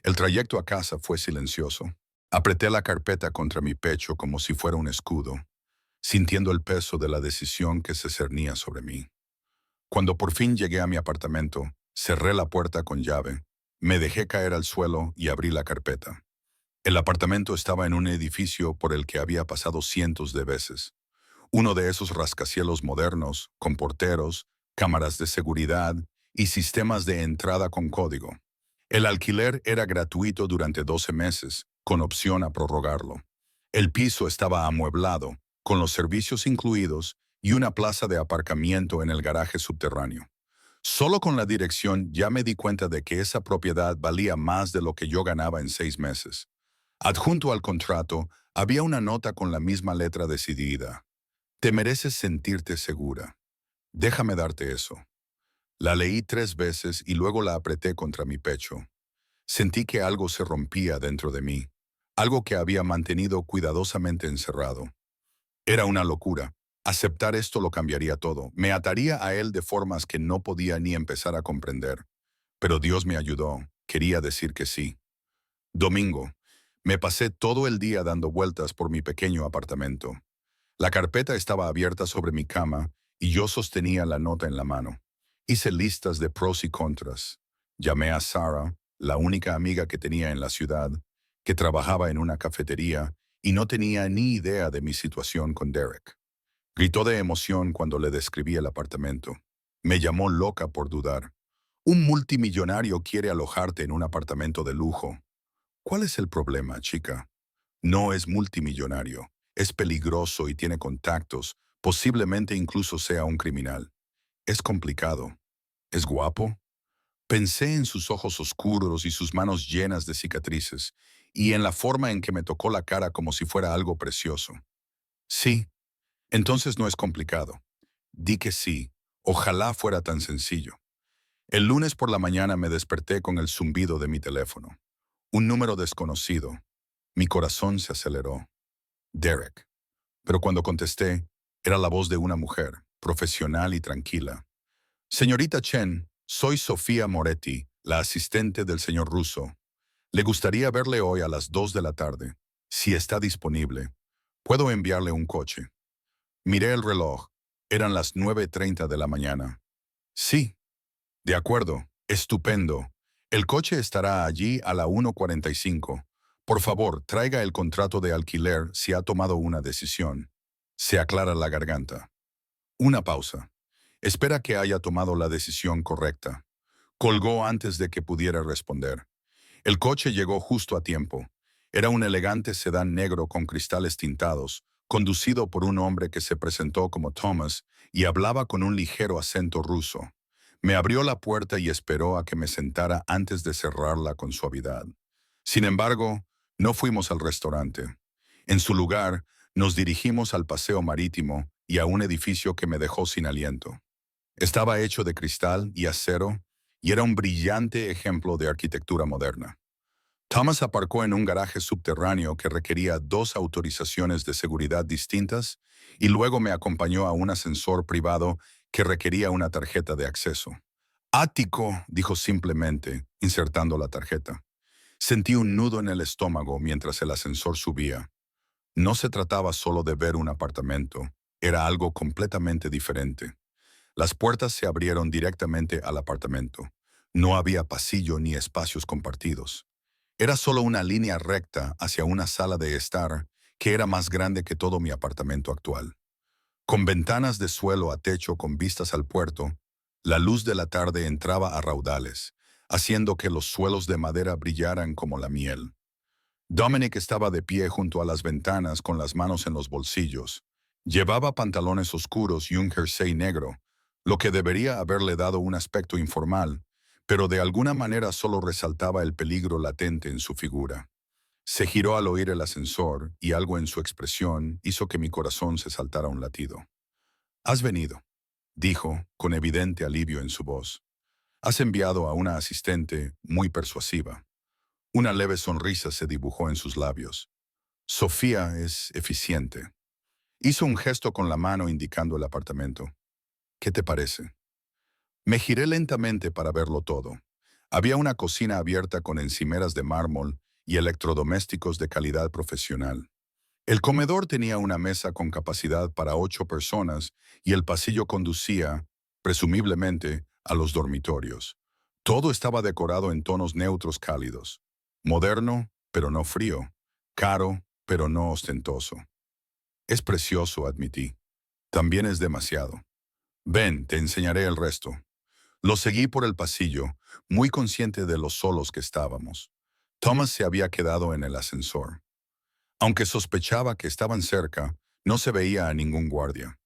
El trayecto a casa fue silencioso. Apreté la carpeta contra mi pecho como si fuera un escudo, sintiendo el peso de la decisión que se cernía sobre mí. Cuando por fin llegué a mi apartamento, cerré la puerta con llave, me dejé caer al suelo y abrí la carpeta. El apartamento estaba en un edificio por el que había pasado cientos de veces. Uno de esos rascacielos modernos, con porteros, cámaras de seguridad y sistemas de entrada con código. El alquiler era gratuito durante 12 meses, con opción a prorrogarlo. El piso estaba amueblado, con los servicios incluidos y una plaza de aparcamiento en el garaje subterráneo. Solo con la dirección ya me di cuenta de que esa propiedad valía más de lo que yo ganaba en 6 meses. Adjunto al contrato había una nota con la misma letra decidida. Te mereces sentirte segura. Déjame darte eso. La leí 3 veces y luego la apreté contra mi pecho. Sentí que algo se rompía dentro de mí, algo que había mantenido cuidadosamente encerrado. Era una locura. Aceptar esto lo cambiaría todo. Me ataría a él de formas que no podía ni empezar a comprender. Pero Dios me ayudó. Quería decir que sí. Domingo. Me pasé todo el día dando vueltas por mi pequeño apartamento. La carpeta estaba abierta sobre mi cama y yo sostenía la nota en la mano. Hice listas de pros y contras. Llamé a Sarah, la única amiga que tenía en la ciudad, que trabajaba en una cafetería y no tenía ni idea de mi situación con Derek. Gritó de emoción cuando le describí el apartamento. Me llamó loca por dudar. Un multimillonario quiere alojarte en un apartamento de lujo. ¿Cuál es el problema, chica? No es multimillonario. Es peligroso y tiene contactos. Posiblemente incluso sea un criminal. Es complicado. ¿Es guapo? Pensé en sus ojos oscuros y sus manos llenas de cicatrices, y en la forma en que me tocó la cara como si fuera algo precioso. Sí, entonces no es complicado. Di que sí. Ojalá fuera tan sencillo. El lunes por la mañana me desperté con el zumbido de mi teléfono. Un número desconocido. Mi corazón se aceleró. Derek. Pero cuando contesté, era la voz de una mujer, profesional y tranquila. Señorita Chen, soy Sofía Moretti, la asistente del señor Russo. Le gustaría verle hoy a las 2 de la tarde. Si está disponible, puedo enviarle un coche. Miré el reloj. Eran las 9:30 de la mañana. Sí, de acuerdo, estupendo. El coche estará allí a la 1:45. Por favor, traiga el contrato de alquiler si ha tomado una decisión. Se aclara la garganta. Una pausa. Espera que haya tomado la decisión correcta. Colgó antes de que pudiera responder. El coche llegó justo a tiempo. Era un elegante sedán negro con cristales tintados, conducido por un hombre que se presentó como Thomas y hablaba con un ligero acento ruso. Me abrió la puerta y esperó a que me sentara antes de cerrarla con suavidad. Sin embargo, no fuimos al restaurante. En su lugar, nos dirigimos al paseo marítimo y a un edificio que me dejó sin aliento. Estaba hecho de cristal y acero y era un brillante ejemplo de arquitectura moderna. Thomas aparcó en un garaje subterráneo que requería 2 autorizaciones de seguridad distintas y luego me acompañó a un ascensor privado que requería una tarjeta de acceso. Ático, dijo simplemente, insertando la tarjeta. Sentí un nudo en el estómago mientras el ascensor subía. No se trataba solo de ver un apartamento, era algo completamente diferente. Las puertas se abrieron directamente al apartamento. No había pasillo ni espacios compartidos. Era solo una línea recta hacia una sala de estar que era más grande que todo mi apartamento actual. Con ventanas de suelo a techo con vistas al puerto, la luz de la tarde entraba a raudales, haciendo que los suelos de madera brillaran como la miel. Dominic estaba de pie junto a las ventanas con las manos en los bolsillos. Llevaba pantalones oscuros y un jersey negro, lo que debería haberle dado un aspecto informal, pero de alguna manera solo resaltaba el peligro latente en su figura. Se giró al oír el ascensor y algo en su expresión hizo que mi corazón se saltara un latido. «Has venido», dijo, con evidente alivio en su voz. «Has enviado a una asistente muy persuasiva». Una leve sonrisa se dibujó en sus labios. «Sofía es eficiente». Hizo un gesto con la mano indicando el apartamento. «¿Qué te parece?» Me giré lentamente para verlo todo. Había una cocina abierta con encimeras de mármol y electrodomésticos de calidad profesional. El comedor tenía una mesa con capacidad para 8 personas y el pasillo conducía, presumiblemente, a los dormitorios. Todo estaba decorado en tonos neutros cálidos. Moderno, pero no frío. Caro, pero no ostentoso. Es precioso, admití. También es demasiado. Ven, te enseñaré el resto. Lo seguí por el pasillo, muy consciente de lo solos que estábamos. Thomas se había quedado en el ascensor. Aunque sospechaba que estaban cerca, no se veía a ningún guardia.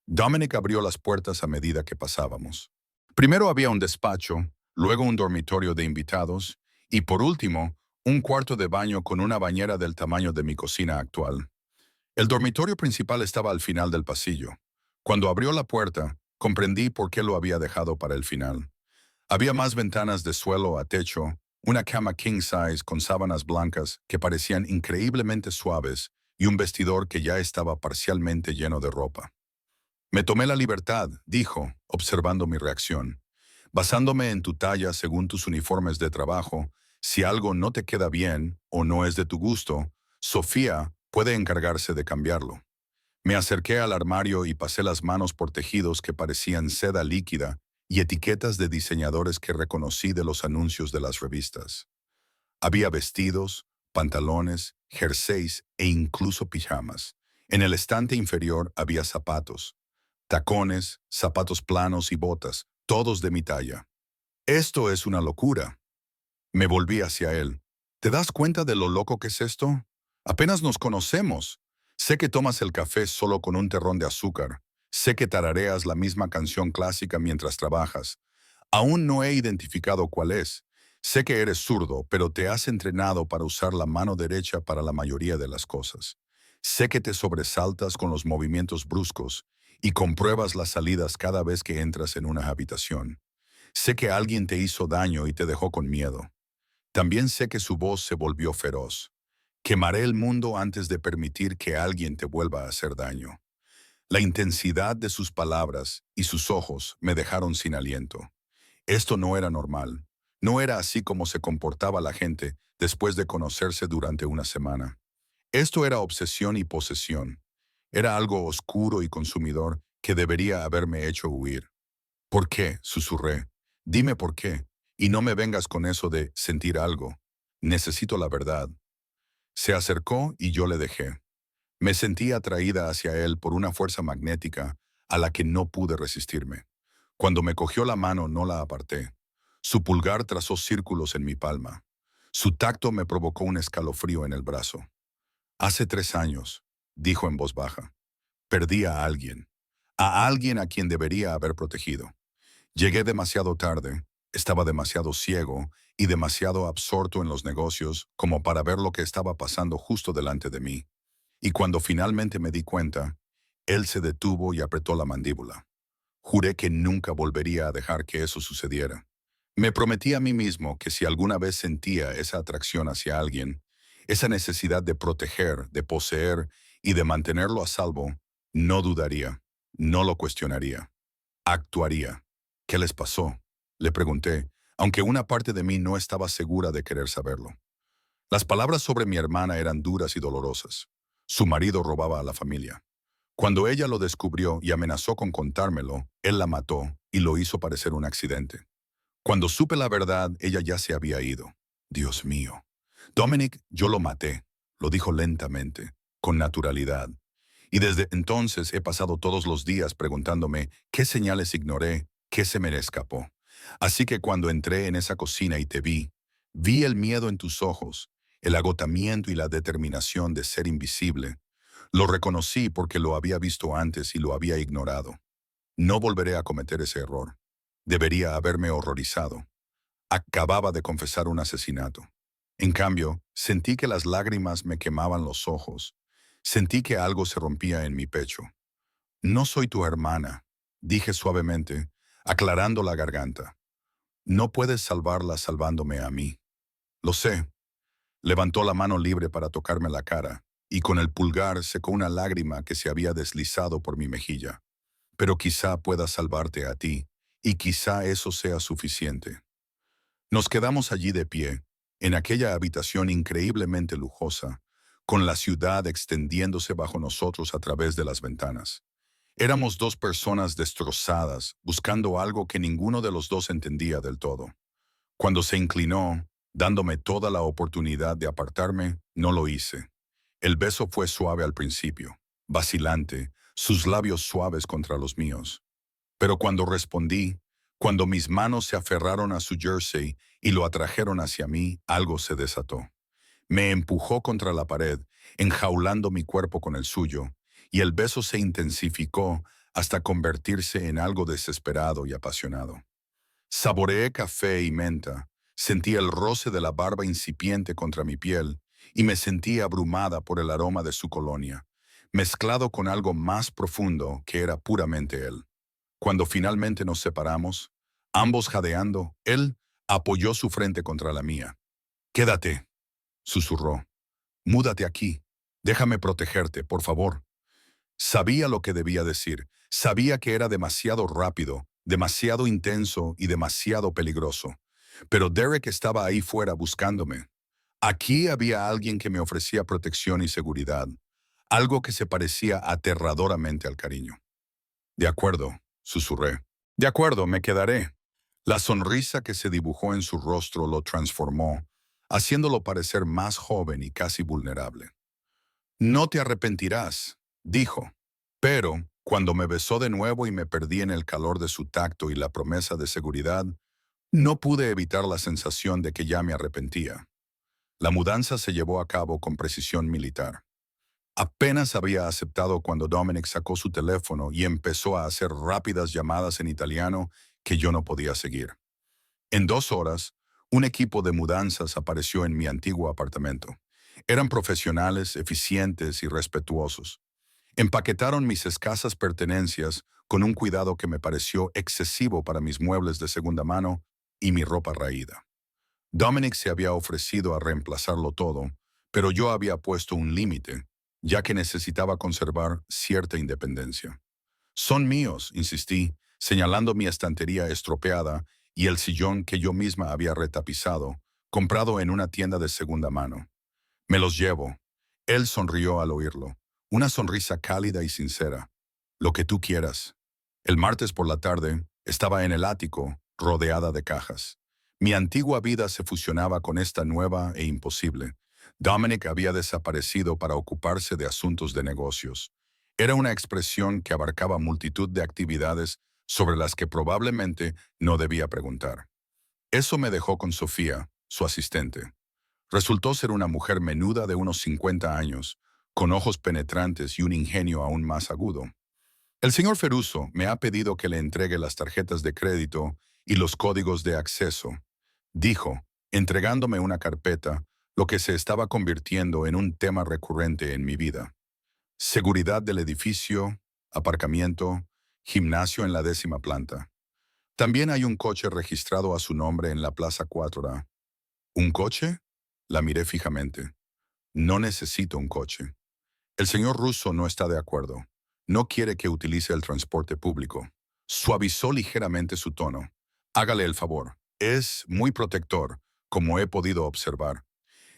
Dominic abrió las puertas a medida que pasábamos. Primero había un despacho, luego un dormitorio de invitados y, por último, un cuarto de baño con una bañera del tamaño de mi cocina actual. El dormitorio principal estaba al final del pasillo. Cuando abrió la puerta, comprendí por qué lo había dejado para el final. Había más ventanas de suelo a techo, una cama king size con sábanas blancas que parecían increíblemente suaves y un vestidor que ya estaba parcialmente lleno de ropa. Me tomé la libertad, dijo, observando mi reacción. Basándome en tu talla según tus uniformes de trabajo, si algo no te queda bien o no es de tu gusto, Sofía puede encargarse de cambiarlo. Me acerqué al armario y pasé las manos por tejidos que parecían seda líquida y etiquetas de diseñadores que reconocí de los anuncios de las revistas. Había vestidos, pantalones, jerseys e incluso pijamas. En el estante inferior había zapatos, tacones, zapatos planos y botas, todos de mi talla. Esto es una locura. Me volví hacia él. ¿Te das cuenta de lo loco que es esto? Apenas nos conocemos. Sé que tomas el café solo con un terrón de azúcar. Sé que tarareas la misma canción clásica mientras trabajas. Aún no he identificado cuál es. Sé que eres zurdo, pero te has entrenado para usar la mano derecha para la mayoría de las cosas. Sé que te sobresaltas con los movimientos bruscos y compruebas las salidas cada vez que entras en una habitación. Sé que alguien te hizo daño y te dejó con miedo. También sé que su voz se volvió feroz. Quemaré el mundo antes de permitir que alguien te vuelva a hacer daño. La intensidad de sus palabras y sus ojos me dejaron sin aliento. Esto no era normal. No era así como se comportaba la gente después de conocerse durante una semana. Esto era obsesión y posesión. Era algo oscuro y consumidor que debería haberme hecho huir. ¿Por qué? Susurré. Dime por qué. Y no me vengas con eso de sentir algo. Necesito la verdad. Se acercó y yo le dejé. Me sentí atraída hacia él por una fuerza magnética a la que no pude resistirme. Cuando me cogió la mano no la aparté. Su pulgar trazó círculos en mi palma. Su tacto me provocó un escalofrío en el brazo. Hace 3 años, dijo en voz baja, perdí a alguien a quien debería haber protegido. Llegué demasiado tarde, estaba demasiado ciego y demasiado absorto en los negocios como para ver lo que estaba pasando justo delante de mí. Y cuando finalmente me di cuenta, él se detuvo y apretó la mandíbula. Juré que nunca volvería a dejar que eso sucediera. Me prometí a mí mismo que si alguna vez sentía esa atracción hacia alguien, esa necesidad de proteger, de poseer y de mantenerlo a salvo, no dudaría, no lo cuestionaría, actuaría. ¿Qué les pasó? Le pregunté, aunque una parte de mí no estaba segura de querer saberlo. Las palabras sobre mi hermana eran duras y dolorosas. Su marido robaba a la familia. Cuando ella lo descubrió y amenazó con contármelo, él la mató y lo hizo parecer un accidente. Cuando supe la verdad, ella ya se había ido. Dios mío. Dominic, yo lo maté, lo dijo lentamente, con naturalidad. Y desde entonces he pasado todos los días preguntándome qué señales ignoré, qué se me escapó. Así que cuando entré en esa cocina y te vi el miedo en tus ojos, el agotamiento y la determinación de ser invisible. Lo reconocí porque lo había visto antes y lo había ignorado. No volveré a cometer ese error. Debería haberme horrorizado. Acababa de confesar un asesinato. En cambio, sentí que las lágrimas me quemaban los ojos. Sentí que algo se rompía en mi pecho. No soy tu hermana, dije suavemente, aclarando la garganta. No puedes salvarla salvándome a mí. Lo sé. Levantó la mano libre para tocarme la cara, y con el pulgar secó una lágrima que se había deslizado por mi mejilla. Pero quizá pueda salvarte a ti, y quizá eso sea suficiente. Nos quedamos allí de pie, en aquella habitación increíblemente lujosa, con la ciudad extendiéndose bajo nosotros a través de las ventanas. Éramos dos personas destrozadas, buscando algo que ninguno de los dos entendía del todo. Cuando se inclinó, dándome toda la oportunidad de apartarme, no lo hice. El beso fue suave al principio, vacilante, sus labios suaves contra los míos. Pero cuando respondí, Cuando mis manos se aferraron a su jersey y lo atrajeron hacia mí, algo se desató. Me empujó contra la pared, enjaulando mi cuerpo con el suyo, y el beso se intensificó hasta convertirse en algo desesperado y apasionado. Saboreé café y menta, sentí el roce de la barba incipiente contra mi piel y me sentí abrumada por el aroma de su colonia, mezclado con algo más profundo que era puramente él. Cuando finalmente nos separamos, ambos jadeando, él apoyó su frente contra la mía. «Quédate», susurró. «Múdate aquí. Déjame protegerte, por favor». Sabía lo que debía decir. Sabía que era demasiado rápido, demasiado intenso y demasiado peligroso. Pero Derek estaba ahí fuera buscándome. Aquí había alguien que me ofrecía protección y seguridad, algo que se parecía aterradoramente al cariño. «De acuerdo», susurré. «De acuerdo, me quedaré». La sonrisa que se dibujó en su rostro lo transformó, haciéndolo parecer más joven y casi vulnerable. «No te arrepentirás», dijo. Pero, cuando me besó de nuevo y me perdí en el calor de su tacto y la promesa de seguridad, no pude evitar la sensación de que ya me arrepentía. La mudanza se llevó a cabo con precisión militar. Apenas había aceptado cuando Dominic sacó su teléfono y empezó a hacer rápidas llamadas en italiano que yo no podía seguir. En 2 horas, un equipo de mudanzas apareció en mi antiguo apartamento. Eran profesionales, eficientes y respetuosos. Empaquetaron mis escasas pertenencias con un cuidado que me pareció excesivo para mis muebles de segunda mano y mi ropa raída. Dominic se había ofrecido a reemplazarlo todo, pero yo había puesto un límite, ya que necesitaba conservar cierta independencia. «Son míos», insistí, señalando mi estantería estropeada y el sillón que yo misma había retapizado, comprado en una tienda de segunda mano. «Me los llevo». Él sonrió al oírlo, una sonrisa cálida y sincera. «Lo que tú quieras». El martes por la tarde, estaba en el ático, rodeada de cajas. Mi antigua vida se fusionaba con esta nueva e imposible. Dominic había desaparecido para ocuparse de asuntos de negocios. Era una expresión que abarcaba multitud de actividades sobre las que probablemente no debía preguntar. Eso me dejó con Sofía, su asistente. Resultó ser una mujer menuda de unos 50 años, con ojos penetrantes y un ingenio aún más agudo. «El señor Feruso me ha pedido que le entregue las tarjetas de crédito y los códigos de acceso», dijo, entregándome una carpeta, lo que se estaba convirtiendo en un tema recurrente en mi vida. Seguridad del edificio, aparcamiento, gimnasio en la 10ª planta. También hay un coche registrado a su nombre en la Plaza 4A. «¿Un coche?», la miré fijamente. «No necesito un coche». El señor Russo no está de acuerdo. No quiere que utilice el transporte público. Suavizó ligeramente su tono. «Hágale el favor. Es muy protector, como he podido observar».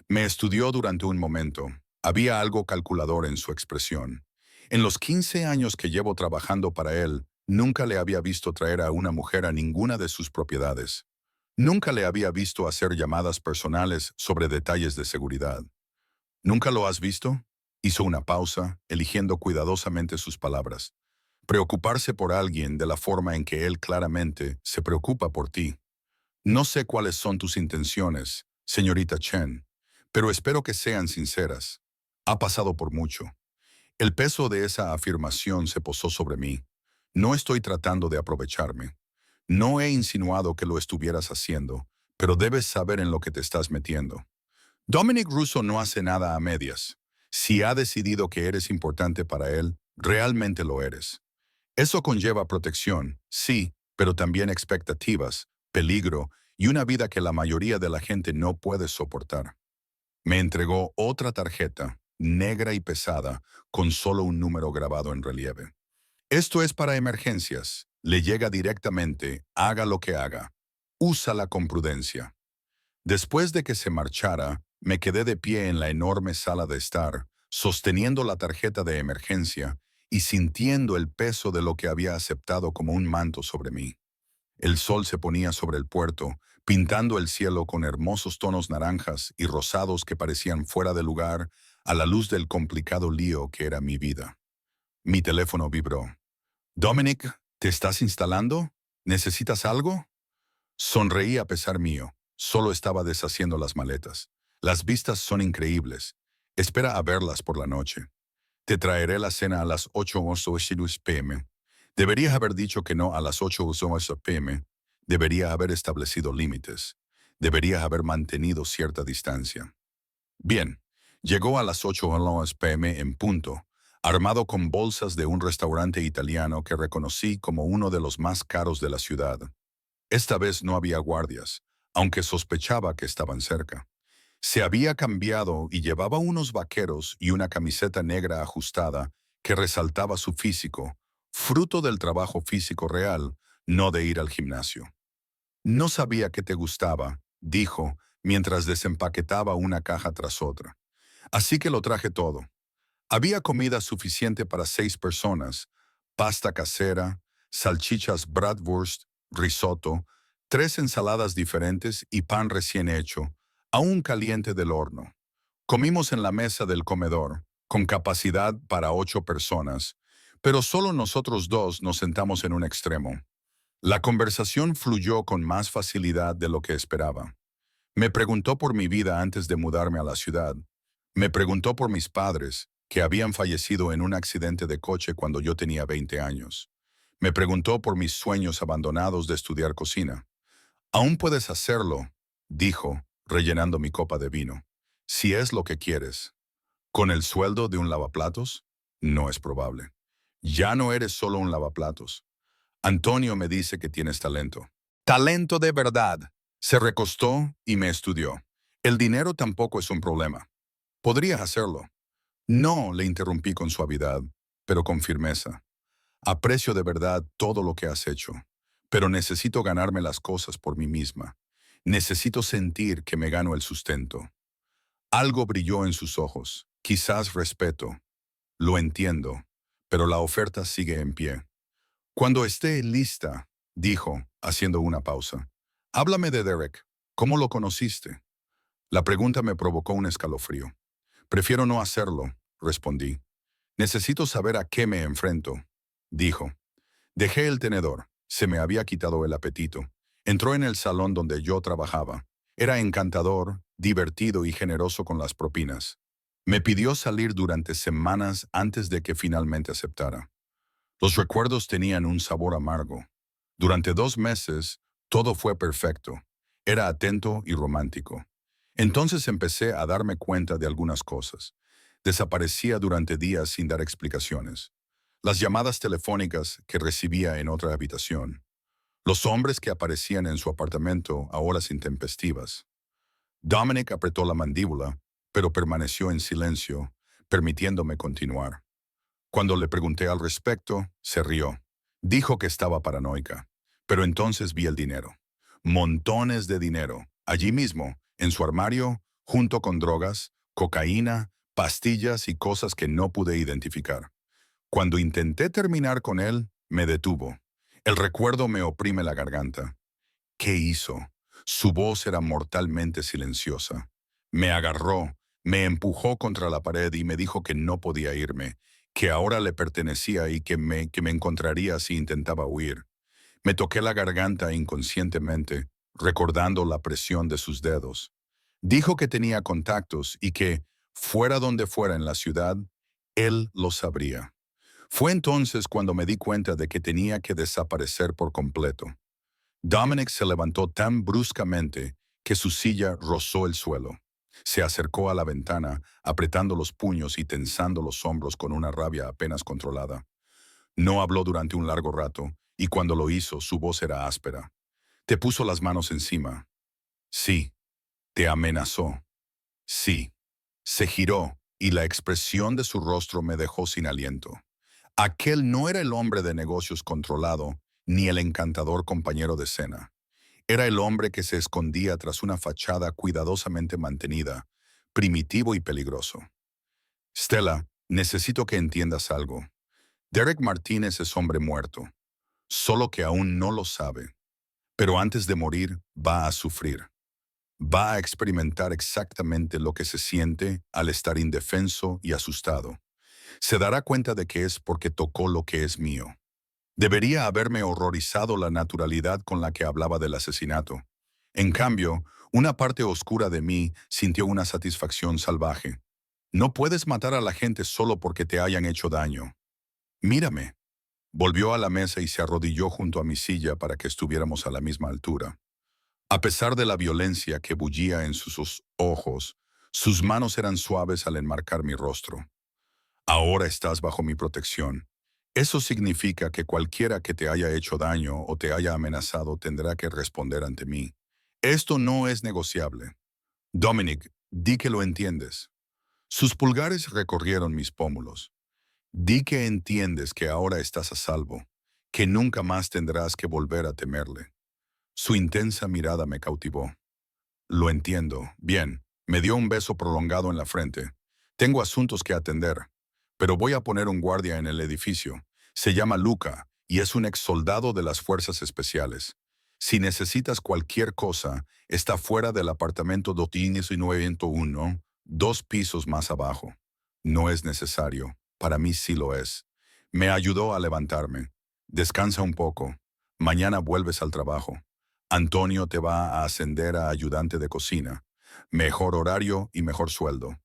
Me estudió durante un momento. Había algo calculador en su expresión. En los 15 años que llevo trabajando para él, nunca le había visto traer a una mujer a ninguna de sus propiedades. Nunca le había visto hacer llamadas personales sobre detalles de seguridad. «¿Nunca lo has visto?», hizo una pausa, eligiendo cuidadosamente sus palabras. «Preocuparse por alguien de la forma en que él claramente se preocupa por ti. No sé cuáles son tus intenciones, señorita Chen, pero espero que sean sinceras. Ha pasado por mucho». El peso de esa afirmación se posó sobre mí. No estoy tratando de aprovecharme. No he insinuado que lo estuvieras haciendo, pero debes saber en lo que te estás metiendo. Dominic Russo no hace nada a medias. Si ha decidido que eres importante para él, realmente lo eres. Eso conlleva protección, sí, pero también expectativas, peligro y una vida que la mayoría de la gente no puede soportar. Me entregó otra tarjeta, negra y pesada, con solo un número grabado en relieve. «Esto es para emergencias. Le llega directamente, haga lo que haga. Úsala con prudencia». Después de que se marchara, me quedé de pie en la enorme sala de estar, sosteniendo la tarjeta de emergencia y sintiendo el peso de lo que había aceptado como un manto sobre mí. El sol se ponía sobre el puerto, pintando el cielo con hermosos tonos naranjas y rosados que parecían fuera de lugar a la luz del complicado lío que era mi vida. Mi teléfono vibró. «Dominic, ¿te estás instalando?», ¿Necesitas algo? Sonreí a pesar mío. Solo estaba deshaciendo las maletas. Las vistas son increíbles. Espera a verlas por la noche. Te traeré la cena a las 8:00 p.m. Deberías haber dicho que no a las 8:00 p.m. Debería haber establecido límites. Deberías haber mantenido cierta distancia. Bien, llegó a las 8:00 p.m. en punto, armado con bolsas de un restaurante italiano que reconocí como uno de los más caros de la ciudad. Esta vez no había guardias, aunque sospechaba que estaban cerca. Se había cambiado y llevaba unos vaqueros y una camiseta negra ajustada que resaltaba su físico, fruto del trabajo físico real, no de ir al gimnasio. No sabía que te gustaba, dijo, mientras desempaquetaba una caja tras otra. Así que lo traje todo. Había comida suficiente para 6 personas, pasta casera, salchichas bratwurst, risotto, 3 ensaladas diferentes y pan recién hecho, aún caliente del horno. Comimos en la mesa del comedor, con capacidad para 8 personas, pero solo nosotros dos nos sentamos en un extremo. La conversación fluyó con más facilidad de lo que esperaba. Me preguntó por mi vida antes de mudarme a la ciudad. Me preguntó por mis padres, que habían fallecido en un accidente de coche cuando yo tenía 20 años. Me preguntó por mis sueños abandonados de estudiar cocina. Aún puedes hacerlo, dijo, rellenando mi copa de vino, si es lo que quieres. ¿Con el sueldo de un lavaplatos? No es probable. Ya no eres solo un lavaplatos. Antonio me dice que tienes talento. Talento de verdad. Se recostó y me estudió. El dinero tampoco es un problema. Podrías hacerlo. No, le interrumpí con suavidad, pero con firmeza. Aprecio de verdad todo lo que has hecho, pero necesito ganarme las cosas por mí misma. Necesito sentir que me gano el sustento. Algo brilló en sus ojos, quizás respeto. Lo entiendo, pero la oferta sigue en pie. Cuando esté lista, dijo, haciendo una pausa. Háblame de Derek. ¿Cómo lo conociste? La pregunta me provocó un escalofrío. Prefiero no hacerlo, respondí. Necesito saber a qué me enfrento, dijo. Dejé el tenedor. Se me había quitado el apetito. Entró en el salón donde yo trabajaba. Era encantador, divertido y generoso con las propinas. Me pidió salir durante semanas antes de que finalmente aceptara. Los recuerdos tenían un sabor amargo. Durante 2 meses, todo fue perfecto. Era atento y romántico. Entonces empecé a darme cuenta de algunas cosas. Desaparecía durante días sin dar explicaciones. Las llamadas telefónicas que recibía en otra habitación. Los hombres que aparecían en su apartamento a horas intempestivas. Dominic apretó la mandíbula, pero permaneció en silencio, permitiéndome continuar. Cuando le pregunté al respecto, se rió. Dijo que estaba paranoica, pero entonces vi el dinero. Montones de dinero, allí mismo, en su armario, junto con drogas, cocaína, pastillas y cosas que no pude identificar. Cuando intenté terminar con él, me detuvo. El recuerdo me oprime la garganta. ¿Qué hizo? Su voz era mortalmente silenciosa. Me agarró, me empujó contra la pared y me dijo que no podía irme, que ahora le pertenecía y que me encontraría si intentaba huir. Me toqué la garganta inconscientemente, recordando la presión de sus dedos. Dijo que tenía contactos y que, fuera donde fuera en la ciudad, él lo sabría. Fue entonces cuando me di cuenta de que tenía que desaparecer por completo. Dominic se levantó tan bruscamente que su silla rozó el suelo. Se acercó a la ventana, apretando los puños y tensando los hombros con una rabia apenas controlada. No habló durante un largo rato, y cuando lo hizo, su voz era áspera. Te puso las manos encima. Sí. Te amenazó. Sí. Se giró, y la expresión de su rostro me dejó sin aliento. Aquel no era el hombre de negocios controlado, ni el encantador compañero de cena. Era el hombre que se escondía tras una fachada cuidadosamente mantenida, primitivo y peligroso. Stella, necesito que entiendas algo. Derek Martínez es hombre muerto, solo que aún no lo sabe. Pero antes de morir, va a sufrir. Va a experimentar exactamente lo que se siente al estar indefenso y asustado. Se dará cuenta de que es porque tocó lo que es mío. Debería haberme horrorizado la naturalidad con la que hablaba del asesinato. En cambio, una parte oscura de mí sintió una satisfacción salvaje. No puedes matar a la gente solo porque te hayan hecho daño. Mírame. Volvió a la mesa y se arrodilló junto a mi silla para que estuviéramos a la misma altura. A pesar de la violencia que bullía en sus ojos, sus manos eran suaves al enmarcar mi rostro. Ahora estás bajo mi protección. Eso significa que cualquiera que te haya hecho daño o te haya amenazado tendrá que responder ante mí. Esto no es negociable. Dominic, di que lo entiendes. Sus pulgares recorrieron mis pómulos. Di que entiendes que ahora estás a salvo, que nunca más tendrás que volver a temerle. Su intensa mirada me cautivó. Lo entiendo. Bien. Me dio un beso prolongado en la frente. Tengo asuntos que atender, pero voy a poner un guardia en el edificio. Se llama Luca y es un ex soldado de las Fuerzas Especiales. Si necesitas cualquier cosa, está fuera del apartamento 291, 2 pisos más abajo. No es necesario. Para mí sí lo es. Me ayudó a levantarme. Descansa un poco. Mañana vuelves al trabajo. Antonio te va a ascender a ayudante de cocina. Mejor horario y mejor sueldo.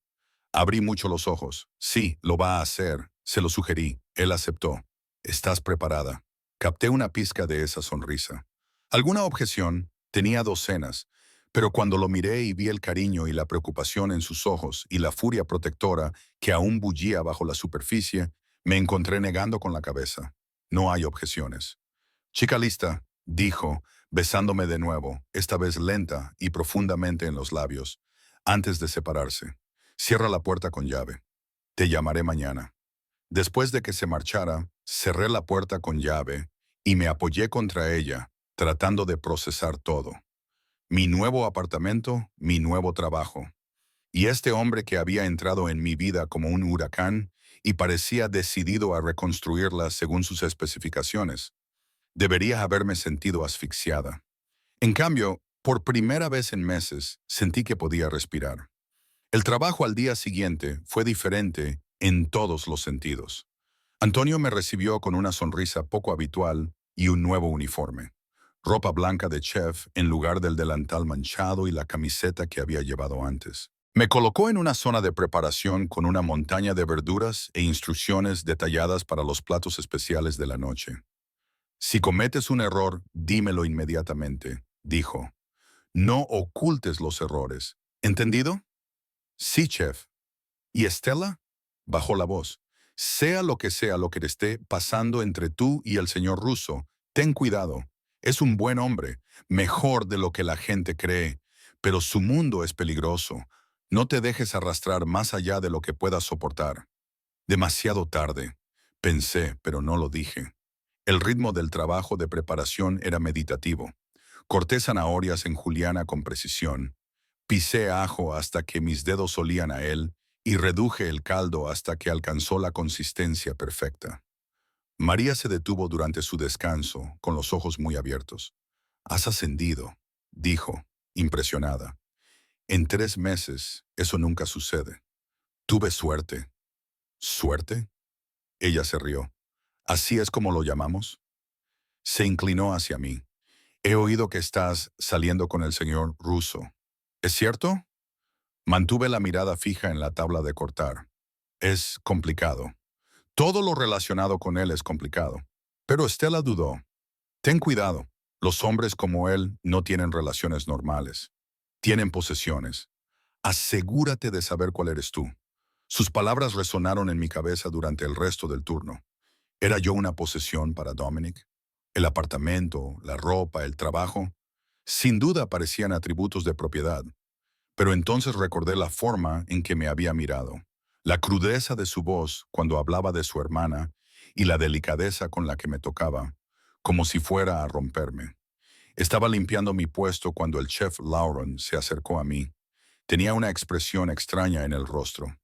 Abrí mucho los ojos. Sí, lo va a hacer. Se lo sugerí. Él aceptó. ¿Estás preparada? Capté una pizca de esa sonrisa. ¿Alguna objeción? Tenía docenas. Pero cuando lo miré y vi el cariño y la preocupación en sus ojos y la furia protectora que aún bullía bajo la superficie, me encontré negando con la cabeza. No hay objeciones. Chica lista, dijo, besándome de nuevo, esta vez lenta y profundamente en los labios, antes de separarse. Cierra la puerta con llave. Te llamaré mañana. Después de que se marchara, cerré la puerta con llave y me apoyé contra ella, tratando de procesar todo. Mi nuevo apartamento, mi nuevo trabajo. Y este hombre que había entrado en mi vida como un huracán y parecía decidido a reconstruirla según sus especificaciones. Debería haberme sentido asfixiada. En cambio, por primera vez en meses, sentí que podía respirar. El trabajo al día siguiente fue diferente en todos los sentidos. Antonio me recibió con una sonrisa poco habitual y un nuevo uniforme. Ropa blanca de chef en lugar del delantal manchado y la camiseta que había llevado antes. Me colocó en una zona de preparación con una montaña de verduras e instrucciones detalladas para los platos especiales de la noche. Si cometes un error, dímelo inmediatamente, dijo. No ocultes los errores. ¿Entendido? Sí, chef. ¿Y Estela? Bajó la voz. Sea lo que te esté pasando entre tú y el señor Russo, ten cuidado. Es un buen hombre, mejor de lo que la gente cree, pero su mundo es peligroso. No te dejes arrastrar más allá de lo que puedas soportar. Demasiado tarde. Pensé, pero no lo dije. El ritmo del trabajo de preparación era meditativo. Corté zanahorias en juliana con precisión. Pisé ajo hasta que mis dedos olían a él y reduje el caldo hasta que alcanzó la consistencia perfecta. María se detuvo durante su descanso, con los ojos muy abiertos. «Has ascendido», dijo, impresionada. «En 3 meses, eso nunca sucede. Tuve suerte». «¿Suerte?». Ella se rió. «¿Así es como lo llamamos?». Se inclinó hacia mí. «He oído que estás saliendo con el señor Russo. ¿Es cierto?». Mantuve la mirada fija en la tabla de cortar. «Es complicado. Todo lo relacionado con él es complicado». Pero Stella dudó. «Ten cuidado. Los hombres como él no tienen relaciones normales. Tienen posesiones. Asegúrate de saber cuál eres tú». Sus palabras resonaron en mi cabeza durante el resto del turno. ¿Era yo una posesión para Dominic? El apartamento, la ropa, el trabajo. Sin duda parecían atributos de propiedad. Pero entonces recordé la forma en que me había mirado, la crudeza de su voz cuando hablaba de su hermana y la delicadeza con la que me tocaba, como si fuera a romperme. Estaba limpiando mi puesto cuando el chef Lauren se acercó a mí. Tenía una expresión extraña en el rostro.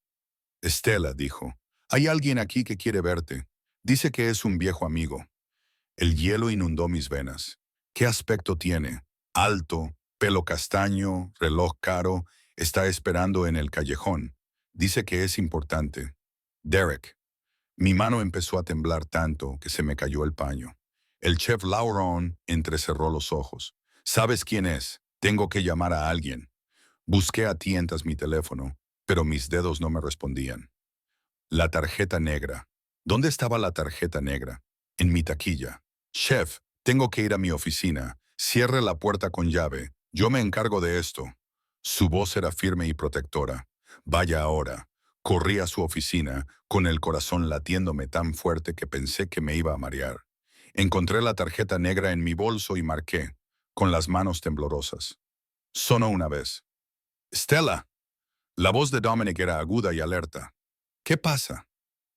«Estela», dijo, «hay alguien aquí que quiere verte. Dice que es un viejo amigo». El hielo inundó mis venas. ¿Qué aspecto tiene? Alto, pelo castaño, reloj caro, está esperando en el callejón. Dice que es importante. Derek. Mi mano empezó a temblar tanto que se me cayó el paño. El chef Lauron entrecerró los ojos. ¿Sabes quién es? Tengo que llamar a alguien. Busqué a tientas mi teléfono, pero mis dedos no me respondían. La tarjeta negra. ¿Dónde estaba la tarjeta negra? En mi taquilla. Chef, tengo que ir a mi oficina. Cierre la puerta con llave. Yo me encargo de esto. Su voz era firme y protectora. Vaya ahora. Corrí a su oficina, con el corazón latiéndome tan fuerte que pensé que me iba a marear. Encontré la tarjeta negra en mi bolso y marqué, con las manos temblorosas. Sonó una vez. Stella. La voz de Dominic era aguda y alerta. ¿Qué pasa?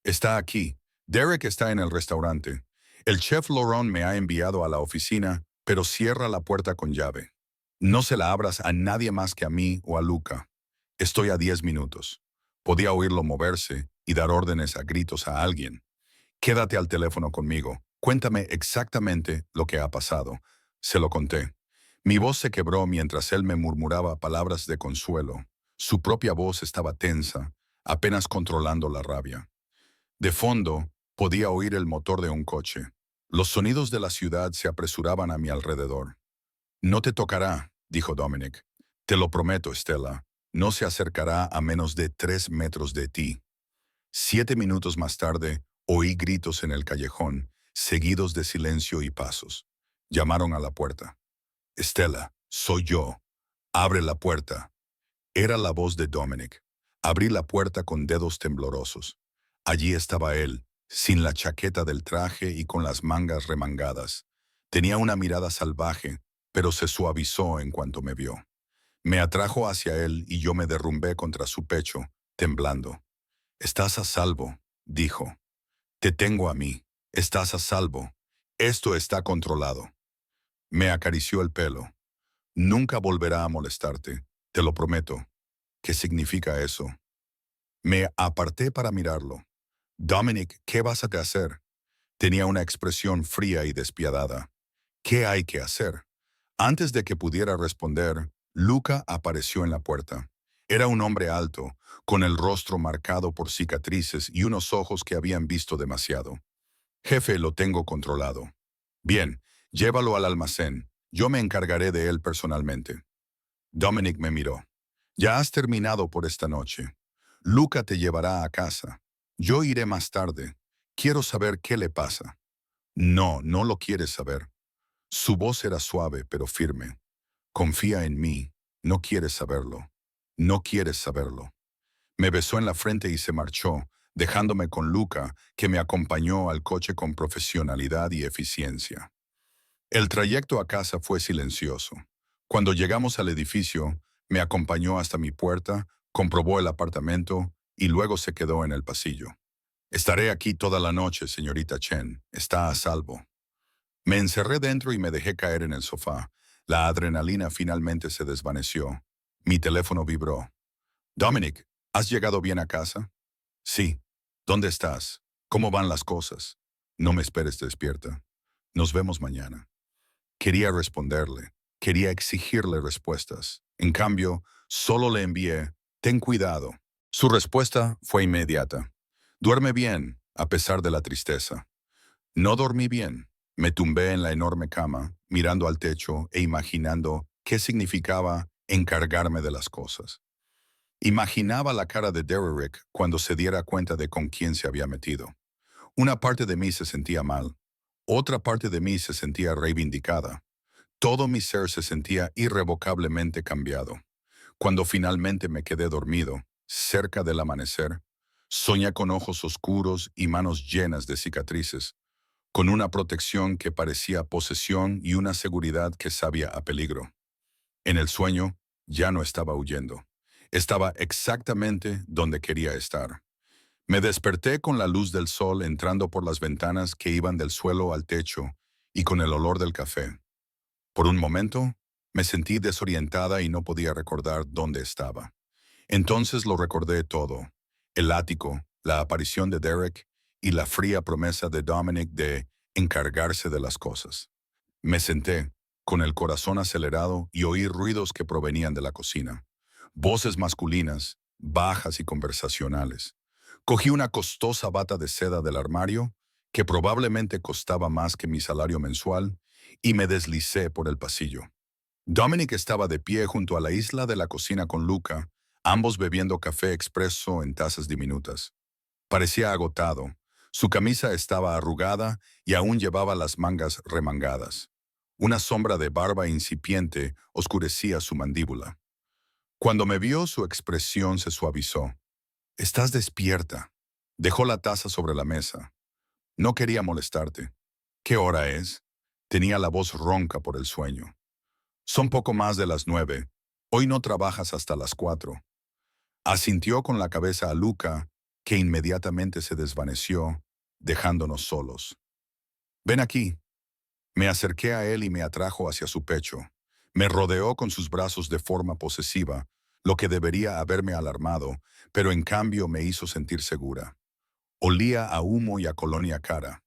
Está aquí. Derek está en el restaurante. El chef Lauron me ha enviado a la oficina, pero cierra la puerta con llave. No se la abras a nadie más que a mí o a Luca. Estoy a 10 minutos. Podía oírlo moverse y dar órdenes a gritos a alguien. Quédate al teléfono conmigo. Cuéntame exactamente lo que ha pasado. Se lo conté. Mi voz se quebró mientras él me murmuraba palabras de consuelo. Su propia voz estaba tensa, apenas controlando la rabia. De fondo, podía oír el motor de un coche. Los sonidos de la ciudad se apresuraban a mi alrededor. No te tocará, dijo Dominic. Te lo prometo, Stella. No se acercará a menos de 3 metros de ti. 7 minutos más tarde, oí gritos en el callejón, seguidos de silencio y pasos. Llamaron a la puerta. Stella, soy yo. Abre la puerta. Era la voz de Dominic. Abrí la puerta con dedos temblorosos. Allí estaba él, sin la chaqueta del traje y con las mangas remangadas. Tenía una mirada salvaje, pero se suavizó en cuanto me vio. Me atrajo hacia él y yo me derrumbé contra su pecho, temblando. Estás a salvo, dijo. Te tengo a mí. Estás a salvo. Esto está controlado. Me acarició el pelo. Nunca volverá a molestarte, te lo prometo. ¿Qué significa eso? Me aparté para mirarlo. Dominic, ¿qué vas a hacer? Tenía una expresión fría y despiadada. ¿Qué hay que hacer? Antes de que pudiera responder, Luca apareció en la puerta. Era un hombre alto, con el rostro marcado por cicatrices y unos ojos que habían visto demasiado. Jefe, lo tengo controlado. Bien, llévalo al almacén. Yo me encargaré de él personalmente. Dominic me miró. Ya has terminado por esta noche. Luca te llevará a casa. Yo iré más tarde. Quiero saber qué le pasa. No, no lo quieres saber. Su voz era suave pero firme. Confía en mí. No quieres saberlo. No quieres saberlo. Me besó en la frente y se marchó, dejándome con Luca, que me acompañó al coche con profesionalidad y eficiencia. El trayecto a casa fue silencioso. Cuando llegamos al edificio, me acompañó hasta mi puerta, comprobó el apartamento y luego se quedó en el pasillo. Estaré aquí toda la noche, señorita Chen. Está a salvo. Me encerré dentro y me dejé caer en el sofá. La adrenalina finalmente se desvaneció. Mi teléfono vibró. Dominic, ¿has llegado bien a casa? Sí. ¿Dónde estás? ¿Cómo van las cosas? No me esperes despierta. Nos vemos mañana. Quería responderle. Quería exigirle respuestas. En cambio, solo le envié, ten cuidado. Su respuesta fue inmediata. Duerme bien, a pesar de la tristeza. No dormí bien. Me tumbé en la enorme cama, mirando al techo e imaginando qué significaba encargarme de las cosas. Imaginaba la cara de Derek cuando se diera cuenta de con quién se había metido. Una parte de mí se sentía mal. Otra parte de mí se sentía reivindicada. Todo mi ser se sentía irrevocablemente cambiado. Cuando finalmente me quedé dormido, cerca del amanecer, soñé con ojos oscuros y manos llenas de cicatrices, con una protección que parecía posesión y una seguridad que sabía a peligro. En el sueño, ya no estaba huyendo. Estaba exactamente donde quería estar. Me desperté con la luz del sol entrando por las ventanas que iban del suelo al techo y con el olor del café. Por un momento, me sentí desorientada y no podía recordar dónde estaba. Entonces lo recordé todo. El ático, la aparición de Derek y la fría promesa de Dominic de encargarse de las cosas. Me senté, con el corazón acelerado y oí ruidos que provenían de la cocina. Voces masculinas, bajas y conversacionales. Cogí una costosa bata de seda del armario que probablemente costaba más que mi salario mensual, y me deslicé por el pasillo. Dominic estaba de pie junto a la isla de la cocina con Luca, ambos bebiendo café expreso en tazas diminutas. Parecía agotado. Su camisa estaba arrugada y aún llevaba las mangas remangadas. Una sombra de barba incipiente oscurecía su mandíbula. Cuando me vio, su expresión se suavizó. «Estás despierta». Dejó la taza sobre la mesa. «No quería molestarte». «¿Qué hora es?» Tenía la voz ronca por el sueño. «Son poco más de las 9. Hoy no trabajas hasta las 4». Asintió con la cabeza a Luca, que inmediatamente se desvaneció, dejándonos solos. «Ven aquí». Me acerqué a él y me atrajo hacia su pecho. Me rodeó con sus brazos de forma posesiva, lo que debería haberme alarmado, pero en cambio me hizo sentir segura. Olía a humo y a colonia cara.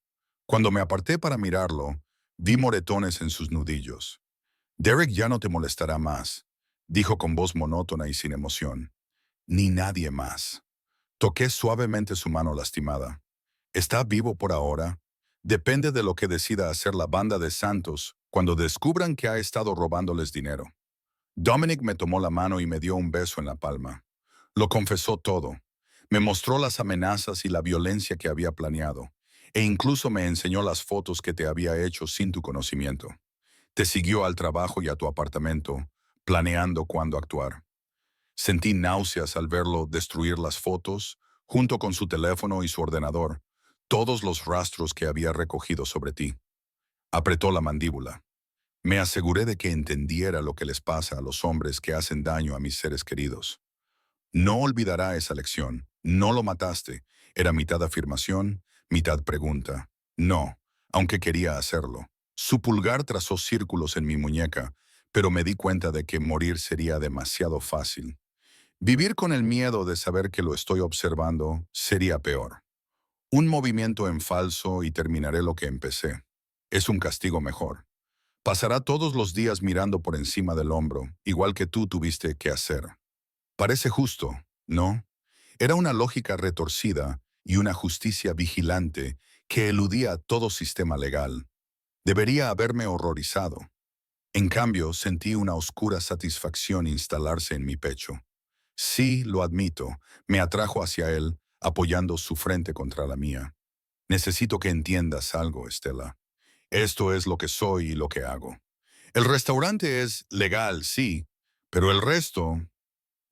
Cuando me aparté para mirarlo, vi moretones en sus nudillos. «Derek ya no te molestará más», dijo con voz monótona y sin emoción. «Ni nadie más». Toqué suavemente su mano lastimada. «¿Está vivo por ahora?» Depende de lo que decida hacer la banda de Santos cuando descubran que ha estado robándoles dinero. Dominic me tomó la mano y me dio un beso en la palma. Lo confesó todo. Me mostró las amenazas y la violencia que había planeado, e incluso me enseñó las fotos que te había hecho sin tu conocimiento. Te siguió al trabajo y a tu apartamento, planeando cuándo actuar. Sentí náuseas al verlo destruir las fotos, junto con su teléfono y su ordenador, todos los rastros que había recogido sobre ti. Apretó la mandíbula. Me aseguré de que entendiera lo que les pasa a los hombres que hacen daño a mis seres queridos. No olvidará esa lección. No lo mataste. Era mitad afirmación, mitad pregunta. No, aunque quería hacerlo. Su pulgar trazó círculos en mi muñeca, pero me di cuenta de que morir sería demasiado fácil. Vivir con el miedo de saber que lo estoy observando sería peor. Un movimiento en falso y terminaré lo que empecé. Es un castigo mejor. Pasará todos los días mirando por encima del hombro, igual que tú tuviste que hacer. Parece justo, ¿no? Era una lógica retorcida y una justicia vigilante que eludía todo sistema legal. Debería haberme horrorizado. En cambio, sentí una oscura satisfacción instalarse en mi pecho. Sí, lo admito, me atrajo hacia él, apoyando su frente contra la mía. Necesito que entiendas algo, Estela. Esto es lo que soy y lo que hago. El restaurante es legal, sí, pero el resto...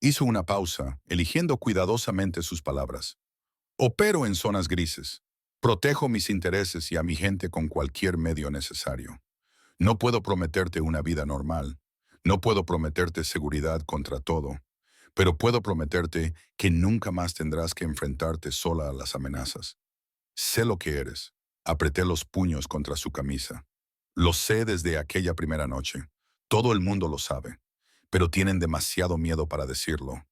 Hizo una pausa, eligiendo cuidadosamente sus palabras. Opero en zonas grises. Protejo mis intereses y a mi gente con cualquier medio necesario. No puedo prometerte una vida normal. No puedo prometerte seguridad contra todo. Pero puedo prometerte que nunca más tendrás que enfrentarte sola a las amenazas. Sé lo que eres. Apreté los puños contra su camisa. Lo sé desde aquella primera noche. Todo el mundo lo sabe, pero tienen demasiado miedo para decirlo.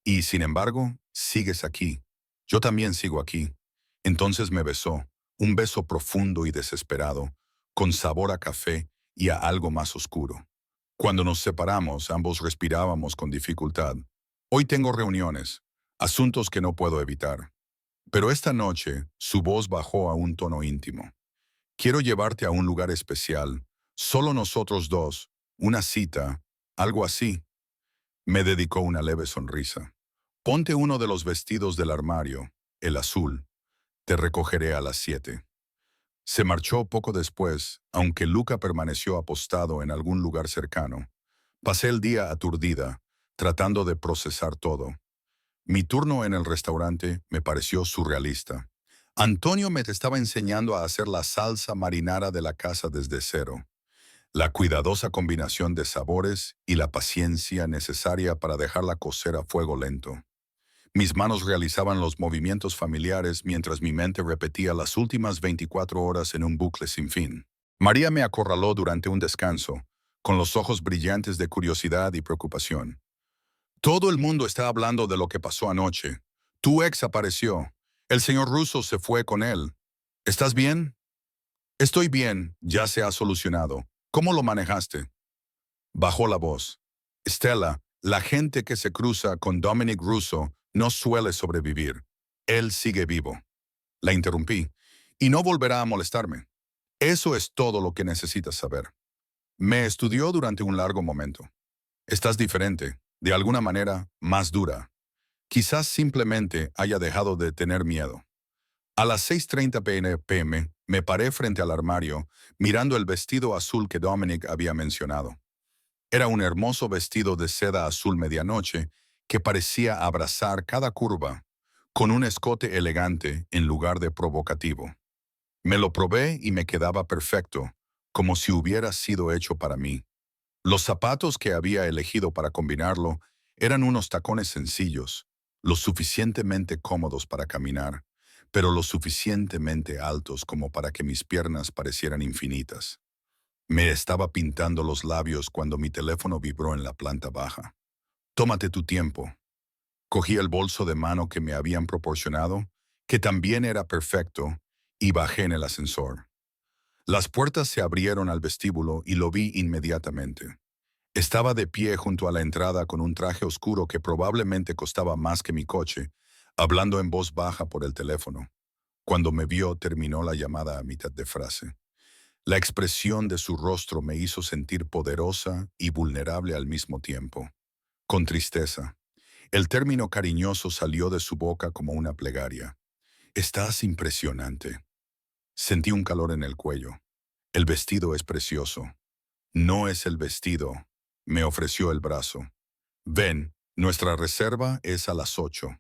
Y, sin embargo, sigues aquí. Yo también sigo aquí. Entonces me besó, un beso profundo y desesperado, con sabor a café y a algo más oscuro. Cuando nos separamos, ambos respirábamos con dificultad. Hoy tengo reuniones, asuntos que no puedo evitar. Pero esta noche, su voz bajó a un tono íntimo. Quiero llevarte a un lugar especial, solo nosotros dos, una cita, algo así. Me dedicó una leve sonrisa. Ponte uno de los vestidos del armario, el azul. Te recogeré a las 7. Se marchó poco después, aunque Luca permaneció apostado en algún lugar cercano. Pasé el día aturdida, tratando de procesar todo. Mi turno en el restaurante me pareció surrealista. Antonio me estaba enseñando a hacer la salsa marinara de la casa desde cero. La cuidadosa combinación de sabores y la paciencia necesaria para dejarla cocer a fuego lento. Mis manos realizaban los movimientos familiares mientras mi mente repetía las últimas 24 horas en un bucle sin fin. María me acorraló durante un descanso, con los ojos brillantes de curiosidad y preocupación. Todo el mundo está hablando de lo que pasó anoche. Tu ex apareció. El señor Russo se fue con él. ¿Estás bien? Estoy bien, ya se ha solucionado. ¿Cómo lo manejaste? Bajó la voz. Stella, la gente que se cruza con Dominic Russo no suele sobrevivir. Él sigue vivo. La interrumpí. y no volverá a molestarme. Eso es todo lo que necesitas saber. Me estudió durante un largo momento. Estás diferente, de alguna manera más dura. Quizás simplemente haya dejado de tener miedo. A las 6:30 p.m. me paré frente al armario, mirando el vestido azul que Dominic había mencionado. Era un hermoso vestido de seda azul medianoche que parecía abrazar cada curva, con un escote elegante en lugar de provocativo. Me lo probé y me quedaba perfecto, como si hubiera sido hecho para mí. Los zapatos que había elegido para combinarlo eran unos tacones sencillos, lo suficientemente cómodos para caminar, pero lo suficientemente altos como para que mis piernas parecieran infinitas. Me estaba pintando los labios cuando mi teléfono vibró en la planta baja. Tómate tu tiempo. Cogí el bolso de mano que me habían proporcionado, que también era perfecto, y bajé en el ascensor. Las puertas se abrieron al vestíbulo y lo vi inmediatamente. Estaba de pie junto a la entrada con un traje oscuro que probablemente costaba más que mi coche, hablando en voz baja por el teléfono. Cuando me vio, terminó la llamada a mitad de frase. La expresión de su rostro me hizo sentir poderosa y vulnerable al mismo tiempo. Con tristeza, el término cariñoso salió de su boca como una plegaria. Estás impresionante. Sentí un calor en el cuello. El vestido es precioso. No es el vestido. Me ofreció el brazo. Ven, nuestra reserva es a las 8.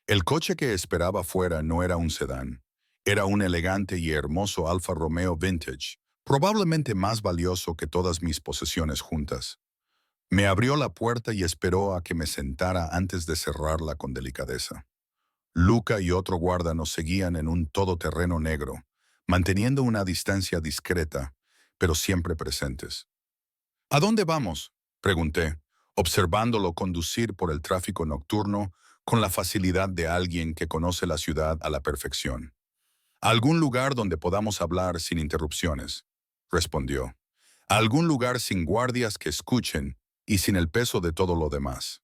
El coche que esperaba fuera no era un sedán. Era un elegante y hermoso Alfa Romeo Vintage, probablemente más valioso que todas mis posesiones juntas. Me abrió la puerta y esperó a que me sentara antes de cerrarla con delicadeza. Luca y otro guarda nos seguían en un todoterreno negro, manteniendo una distancia discreta, pero siempre presentes. ¿A dónde vamos?, pregunté, observándolo conducir por el tráfico nocturno con la facilidad de alguien que conoce la ciudad a la perfección. A algún lugar donde podamos hablar sin interrupciones, respondió. A algún lugar sin guardias que escuchen y sin el peso de todo lo demás.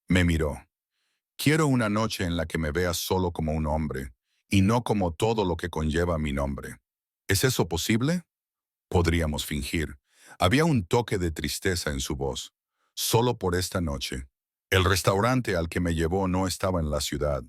Me miró. Quiero una noche en la que me veas solo como un hombre y no como todo lo que conlleva mi nombre. ¿Es eso posible? Podríamos fingir. Había un toque de tristeza en su voz. Solo por esta noche. El restaurante al que me llevó no estaba en la ciudad.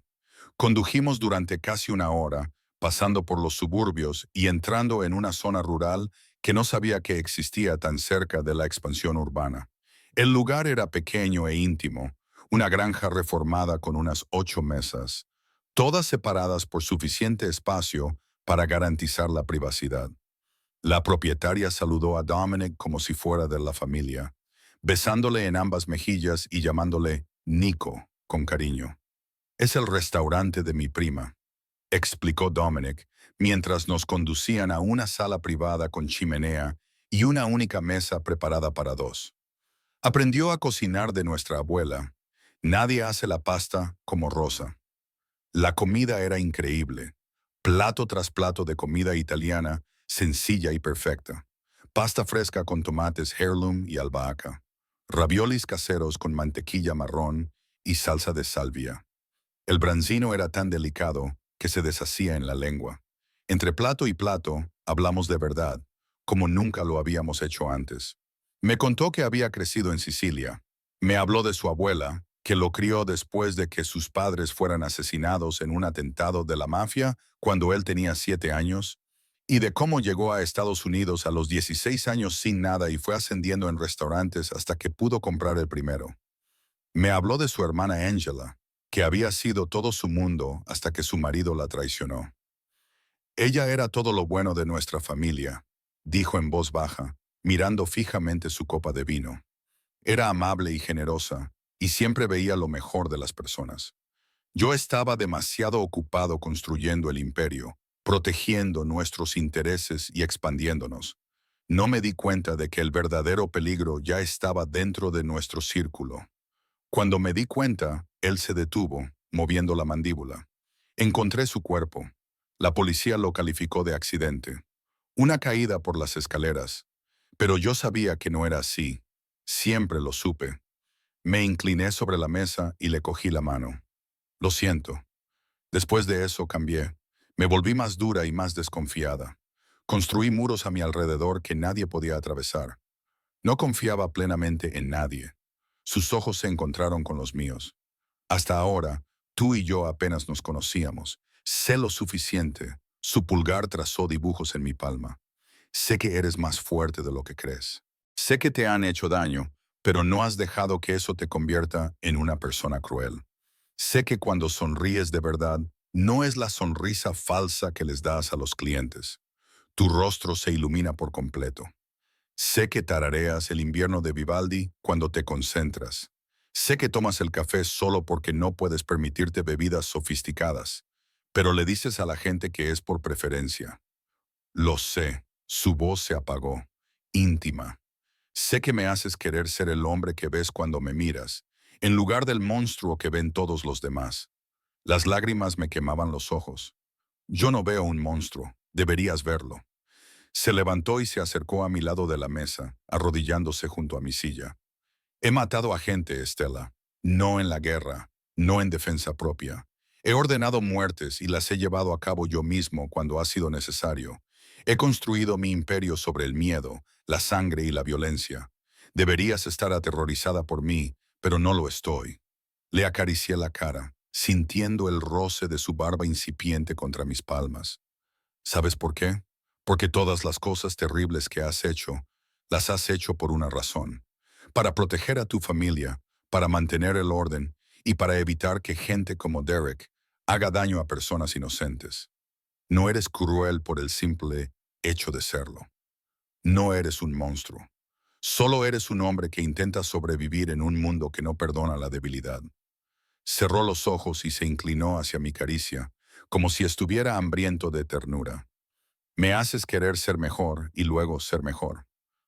Condujimos durante casi una hora, pasando por los suburbios y entrando en una zona rural que no sabía que existía tan cerca de la expansión urbana. El lugar era pequeño e íntimo, una granja reformada con unas 8 mesas, todas separadas por suficiente espacio para garantizar la privacidad. La propietaria saludó a Dominic como si fuera de la familia, besándole en ambas mejillas y llamándole Nico con cariño. Es el restaurante de mi prima, explicó Dominic, mientras nos conducían a una sala privada con chimenea y una única mesa preparada para dos. Aprendió a cocinar de nuestra abuela. Nadie hace la pasta como Rosa. La comida era increíble. Plato tras plato de comida italiana, sencilla y perfecta. Pasta fresca con tomates heirloom y albahaca. Raviolis caseros con mantequilla marrón y salsa de salvia. El branzino era tan delicado que se deshacía en la lengua. Entre plato y plato, hablamos de verdad, como nunca lo habíamos hecho antes. Me contó que había crecido en Sicilia. Me habló de su abuela, que lo crió después de que sus padres fueran asesinados en un atentado de la mafia cuando él tenía 7 años, y de cómo llegó a Estados Unidos a los 16 años sin nada y fue ascendiendo en restaurantes hasta que pudo comprar el primero. Me habló de su hermana Angela, que había sido todo su mundo hasta que su marido la traicionó. Ella era todo lo bueno de nuestra familia, dijo en voz baja, mirando fijamente su copa de vino. Era amable y generosa, y siempre veía lo mejor de las personas. Yo estaba demasiado ocupado construyendo el imperio, protegiendo nuestros intereses y expandiéndonos. No me di cuenta de que el verdadero peligro ya estaba dentro de nuestro círculo. Cuando me di cuenta, él se detuvo, moviendo la mandíbula. Encontré su cuerpo. La policía lo calificó de accidente. Una caída por las escaleras. Pero yo sabía que no era así. Siempre lo supe. Me incliné sobre la mesa y le cogí la mano. Lo siento. Después de eso cambié. Me volví más dura y más desconfiada. Construí muros a mi alrededor que nadie podía atravesar. No confiaba plenamente en nadie. Sus ojos se encontraron con los míos. Hasta ahora, tú y yo apenas nos conocíamos. Sé lo suficiente. Su pulgar trazó dibujos en mi palma. Sé que eres más fuerte de lo que crees. Sé que te han hecho daño, pero no has dejado que eso te convierta en una persona cruel. Sé que cuando sonríes de verdad, no es la sonrisa falsa que les das a los clientes. Tu rostro se ilumina por completo. Sé que tarareas el invierno de Vivaldi cuando te concentras. Sé que tomas el café solo porque no puedes permitirte bebidas sofisticadas, pero le dices a la gente que es por preferencia. Lo sé, su voz se apagó, íntima. Sé que me haces querer ser el hombre que ves cuando me miras, en lugar del monstruo que ven todos los demás. Las lágrimas me quemaban los ojos. Yo no veo un monstruo, deberías verlo. Se levantó y se acercó a mi lado de la mesa, arrodillándose junto a mi silla. He matado a gente, Estela. No en la guerra, no en defensa propia. He ordenado muertes y las he llevado a cabo yo mismo cuando ha sido necesario. He construido mi imperio sobre el miedo, la sangre y la violencia. Deberías estar aterrorizada por mí, pero no lo estoy. Le acaricié la cara, sintiendo el roce de su barba incipiente contra mis palmas. ¿Sabes por qué? Porque todas las cosas terribles que has hecho, las has hecho por una razón. Para proteger a tu familia, para mantener el orden y para evitar que gente como Derek haga daño a personas inocentes. No eres cruel por el simple hecho de serlo. No eres un monstruo. Solo eres un hombre que intenta sobrevivir en un mundo que no perdona la debilidad. Cerró los ojos y se inclinó hacia mi caricia, como si estuviera hambriento de ternura. Me haces querer ser mejor y luego ser mejor.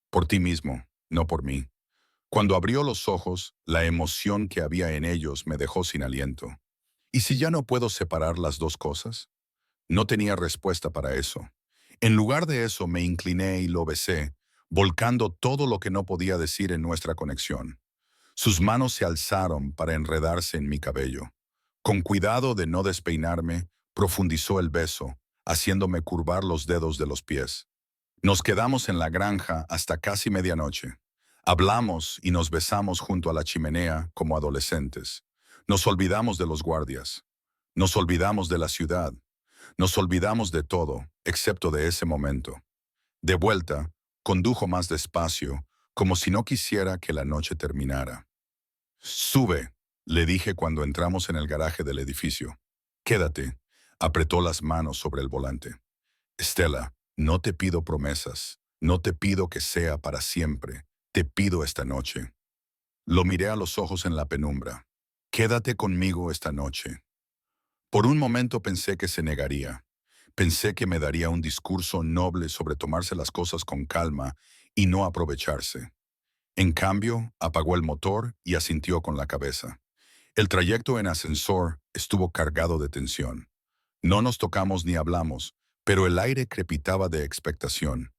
Por ti mismo, no por mí. Cuando abrió los ojos, la emoción que había en ellos me dejó sin aliento. ¿Y si ya no puedo separar las dos cosas? No tenía respuesta para eso. En lugar de eso me incliné y lo besé, volcando todo lo que no podía decir en nuestra conexión. Sus manos se alzaron para enredarse en mi cabello. Con cuidado de no despeinarme, profundizó el beso, haciéndome curvar los dedos de los pies. Nos quedamos en la granja hasta casi medianoche. Hablamos y nos besamos junto a la chimenea como adolescentes. Nos olvidamos de los guardias. Nos olvidamos de la ciudad. Nos olvidamos de todo, excepto de ese momento. De vuelta, condujo más despacio, como si no quisiera que la noche terminara. Sube, le dije cuando entramos en el garaje del edificio. Quédate, apretó las manos sobre el volante. Estela, no te pido promesas, no te pido que sea para siempre, te pido esta noche. Lo miré a los ojos en la penumbra. Quédate conmigo esta noche. Por un momento pensé que se negaría. Pensé que me daría un discurso noble sobre tomarse las cosas con calma y no aprovecharse. En cambio, apagó el motor y asintió con la cabeza. El trayecto en ascensor estuvo cargado de tensión. No nos tocamos ni hablamos, pero el aire crepitaba de expectación.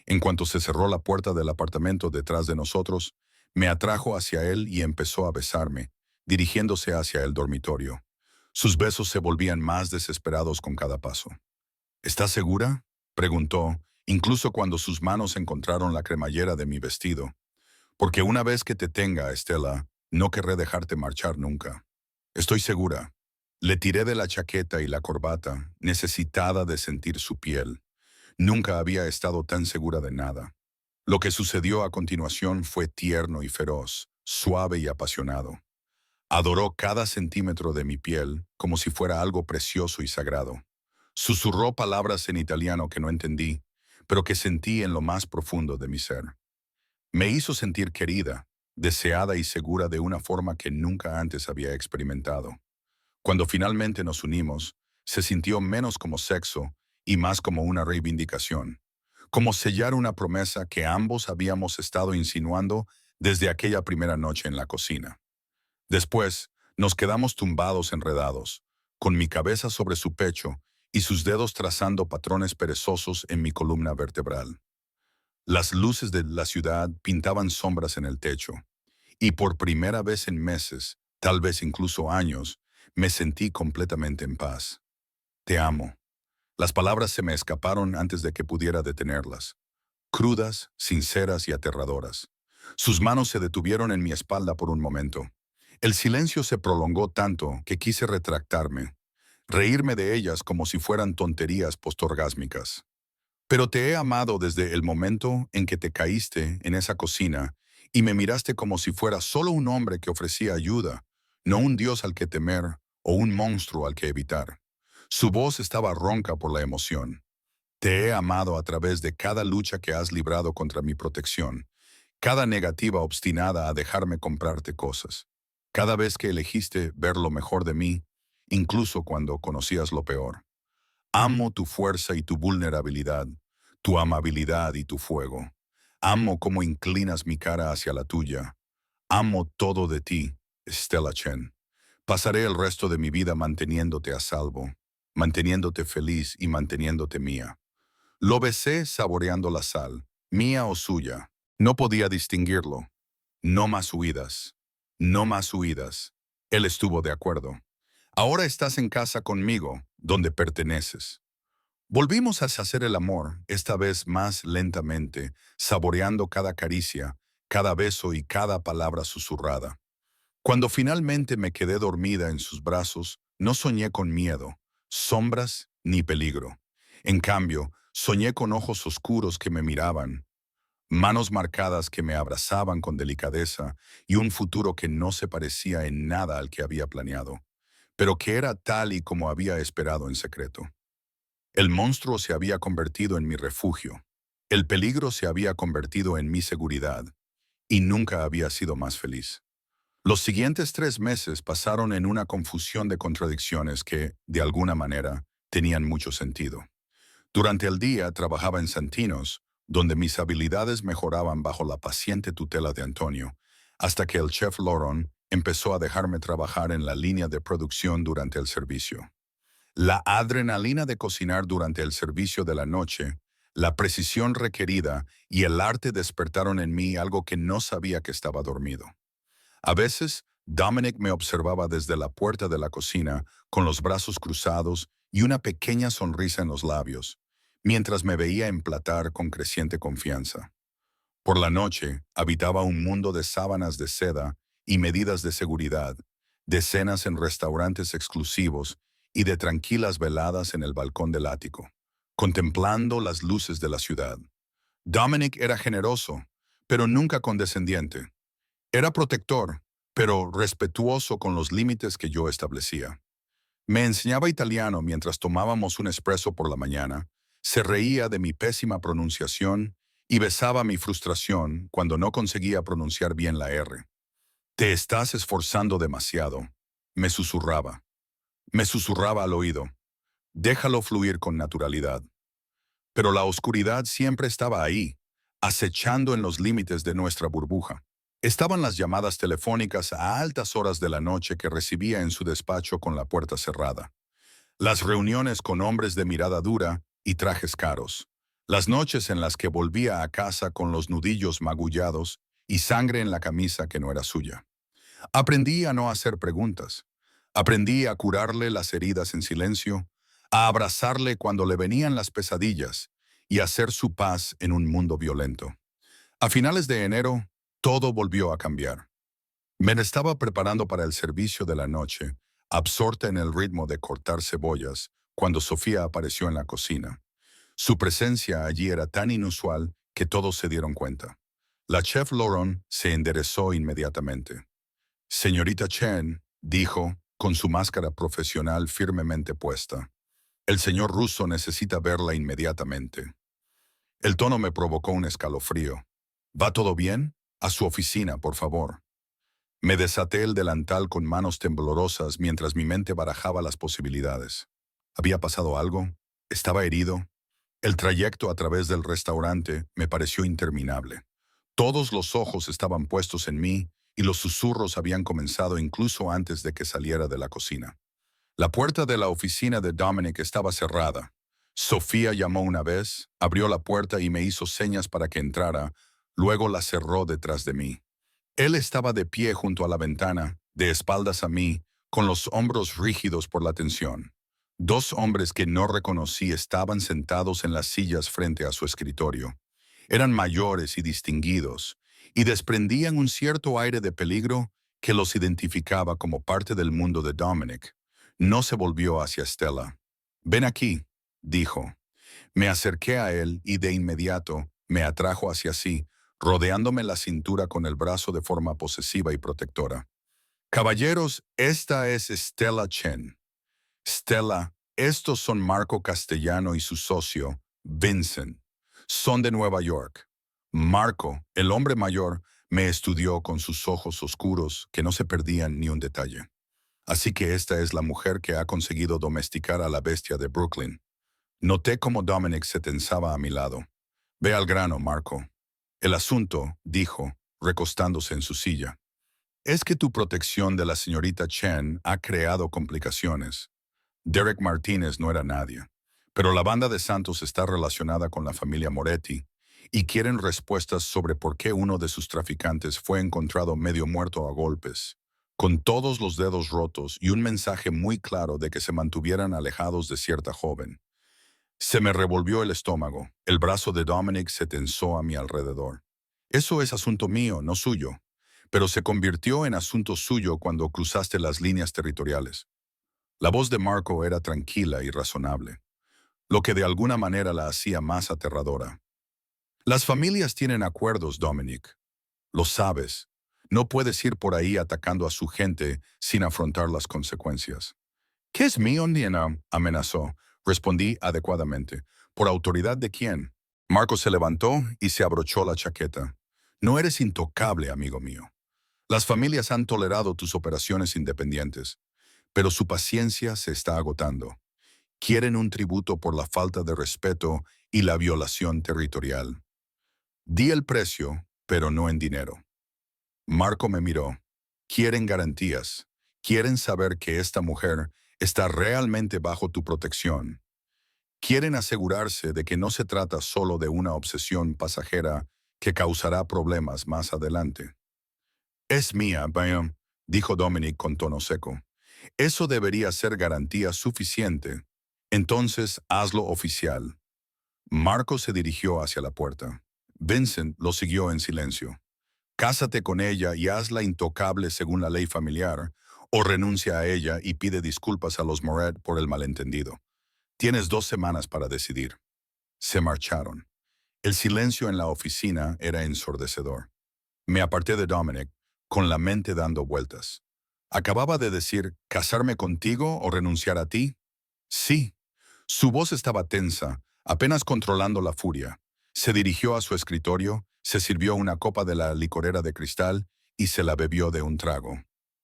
En cuanto se cerró la puerta del apartamento detrás de nosotros, me atrajo hacia él y empezó a besarme, dirigiéndose hacia el dormitorio. Sus besos se volvían más desesperados con cada paso. ¿Estás segura?, preguntó, incluso cuando sus manos encontraron la cremallera de mi vestido. Porque una vez que te tenga, Estela, no querré dejarte marchar nunca. Estoy segura. Le tiré de la chaqueta y la corbata, necesitada de sentir su piel. Nunca había estado tan segura de nada. Lo que sucedió a continuación fue tierno y feroz, suave y apasionado. Adoró cada centímetro de mi piel como si fuera algo precioso y sagrado. Susurró palabras en italiano que no entendí, pero que sentí en lo más profundo de mi ser. Me hizo sentir querida, deseada y segura de una forma que nunca antes había experimentado. Cuando finalmente nos unimos, se sintió menos como sexo y más como una reivindicación, como sellar una promesa que ambos habíamos estado insinuando desde aquella primera noche en la cocina. Después, nos quedamos tumbados enredados, con mi cabeza sobre su pecho y sus dedos trazando patrones perezosos en mi columna vertebral. Las luces de la ciudad pintaban sombras en el techo, y por primera vez en meses, tal vez incluso años, me sentí completamente en paz. Te amo. Las palabras se me escaparon antes de que pudiera detenerlas, crudas, sinceras y aterradoras. Sus manos se detuvieron en mi espalda por un momento. El silencio se prolongó tanto que quise retractarme, reírme de ellas como si fueran tonterías postorgásmicas. Pero te he amado desde el momento en que te caíste en esa cocina y me miraste como si fuera solo un hombre que ofrecía ayuda, no un dios al que temer o un monstruo al que evitar. Su voz estaba ronca por la emoción. Te he amado a través de cada lucha que has librado contra mi protección, cada negativa obstinada a dejarme comprarte cosas, cada vez que elegiste ver lo mejor de mí, incluso cuando conocías lo peor. Amo tu fuerza y tu vulnerabilidad, tu amabilidad y tu fuego. Amo cómo inclinas mi cara hacia la tuya. Amo todo de ti, Stella Chen. Pasaré el resto de mi vida manteniéndote a salvo, manteniéndote feliz y manteniéndote mía. Lo besé saboreando la sal, mía o suya. No podía distinguirlo. No más huidas. No más huidas. Él estuvo de acuerdo. Ahora estás en casa conmigo, donde perteneces. Volvimos a hacer el amor, esta vez más lentamente, saboreando cada caricia, cada beso y cada palabra susurrada. Cuando finalmente me quedé dormida en sus brazos, no soñé con miedo, sombras ni peligro. En cambio, soñé con ojos oscuros que me miraban, manos marcadas que me abrazaban con delicadeza y un futuro que no se parecía en nada al que había planeado, pero que era tal y como había esperado en secreto. El monstruo se había convertido en mi refugio, el peligro se había convertido en mi seguridad, y nunca había sido más feliz. Los siguientes 3 meses pasaron en una confusión de contradicciones que, de alguna manera, tenían mucho sentido. Durante el día trabajaba en Santinos, donde mis habilidades mejoraban bajo la paciente tutela de Antonio, hasta que el chef Loron empezó a dejarme trabajar en la línea de producción durante el servicio. La adrenalina de cocinar durante el servicio de la noche, la precisión requerida y el arte despertaron en mí algo que no sabía que estaba dormido. A veces, Dominic me observaba desde la puerta de la cocina con los brazos cruzados y una pequeña sonrisa en los labios, mientras me veía emplatar con creciente confianza. Por la noche, habitaba un mundo de sábanas de seda y medidas de seguridad, de cenas en restaurantes exclusivos y de tranquilas veladas en el balcón del ático, contemplando las luces de la ciudad. Dominic era generoso, pero nunca condescendiente. Era protector, pero respetuoso con los límites que yo establecía. Me enseñaba italiano mientras tomábamos un espresso por la mañana, se reía de mi pésima pronunciación y besaba mi frustración cuando no conseguía pronunciar bien la R. Te estás esforzando demasiado, me susurraba. Me susurraba al oído. Déjalo fluir con naturalidad. Pero la oscuridad siempre estaba ahí, acechando en los límites de nuestra burbuja. Estaban las llamadas telefónicas a altas horas de la noche que recibía en su despacho con la puerta cerrada. Las reuniones con hombres de mirada dura y trajes caros. Las noches en las que volvía a casa con los nudillos magullados y sangre en la camisa que no era suya. Aprendí a no hacer preguntas. Aprendí a curarle las heridas en silencio, a abrazarle cuando le venían las pesadillas y a hacer su paz en un mundo violento. A finales de enero, todo volvió a cambiar. Me estaba preparando para el servicio de la noche, absorta en el ritmo de cortar cebollas, cuando Sofía apareció en la cocina. Su presencia allí era tan inusual que todos se dieron cuenta. La chef Lauren se enderezó inmediatamente. Señorita Chen, dijo, con su máscara profesional firmemente puesta. El señor ruso necesita verla inmediatamente. El tono me provocó un escalofrío. ¿Va todo bien? A su oficina, por favor. Me desaté el delantal con manos temblorosas mientras mi mente barajaba las posibilidades. ¿Había pasado algo? ¿Estaba herido? El trayecto a través del restaurante me pareció interminable. Todos los ojos estaban puestos en mí y los susurros habían comenzado incluso antes de que saliera de la cocina. La puerta de la oficina de Dominic estaba cerrada. Sofía llamó una vez, abrió la puerta y me hizo señas para que entrara, luego la cerró detrás de mí. Él estaba de pie junto a la ventana, de espaldas a mí, con los hombros rígidos por la tensión. Dos hombres que no reconocí estaban sentados en las sillas frente a su escritorio. Eran mayores y distinguidos, y desprendían un cierto aire de peligro que los identificaba como parte del mundo de Dominic. No se volvió hacia Stella. «Ven aquí», dijo. Me acerqué a él y de inmediato me atrajo hacia sí, rodeándome la cintura con el brazo de forma posesiva y protectora. «Caballeros, esta es Stella Chen. Stella, estos son Marco Castellano y su socio, Vincent. Son de Nueva York. Marco, el hombre mayor, me estudió con sus ojos oscuros que no se perdían ni un detalle. Así que esta es la mujer que ha conseguido domesticar a la bestia de Brooklyn. Noté cómo Dominic se tensaba a mi lado. Ve al grano, Marco. El asunto, dijo, recostándose en su silla, es que tu protección de la señorita Chen ha creado complicaciones. Derek Martínez no era nadie, pero la banda de Santos está relacionada con la familia Moretti y quieren respuestas sobre por qué uno de sus traficantes fue encontrado medio muerto a golpes, con todos los dedos rotos y un mensaje muy claro de que se mantuvieran alejados de cierta joven. Se me revolvió el estómago. El brazo de Dominic se tensó a mi alrededor. Eso es asunto mío, no suyo, pero se convirtió en asunto suyo cuando cruzaste las líneas territoriales. La voz de Marco era tranquila y razonable, lo que de alguna manera la hacía más aterradora. Las familias tienen acuerdos, Dominic. Lo sabes. No puedes ir por ahí atacando a su gente sin afrontar las consecuencias. ¿Qué es mío, Nina?, amenazó. Respondí adecuadamente. ¿Por autoridad de quién? Marco se levantó y se abrochó la chaqueta. No eres intocable, amigo mío. Las familias han tolerado tus operaciones independientes, pero su paciencia se está agotando. Quieren un tributo por la falta de respeto y la violación territorial. Di el precio, pero no en dinero. Marco me miró. Quieren garantías. Quieren saber que esta mujer está realmente bajo tu protección. Quieren asegurarse de que no se trata solo de una obsesión pasajera que causará problemas más adelante. Es mía, Bayam, dijo Dominic con tono seco. Eso debería ser garantía suficiente. Entonces, hazlo oficial. Marco se dirigió hacia la puerta. Vincent lo siguió en silencio. Cásate con ella y hazla intocable según la ley familiar, o renuncia a ella y pide disculpas a los Moret por el malentendido. Tienes 2 semanas para decidir. Se marcharon. El silencio en la oficina era ensordecedor. Me aparté de Dominic, con la mente dando vueltas. Acababa de decir, ¿casarme contigo o renunciar a ti? Sí. Su voz estaba tensa, apenas controlando la furia. Se dirigió a su escritorio, se sirvió una copa de la licorera de cristal y se la bebió de un trago.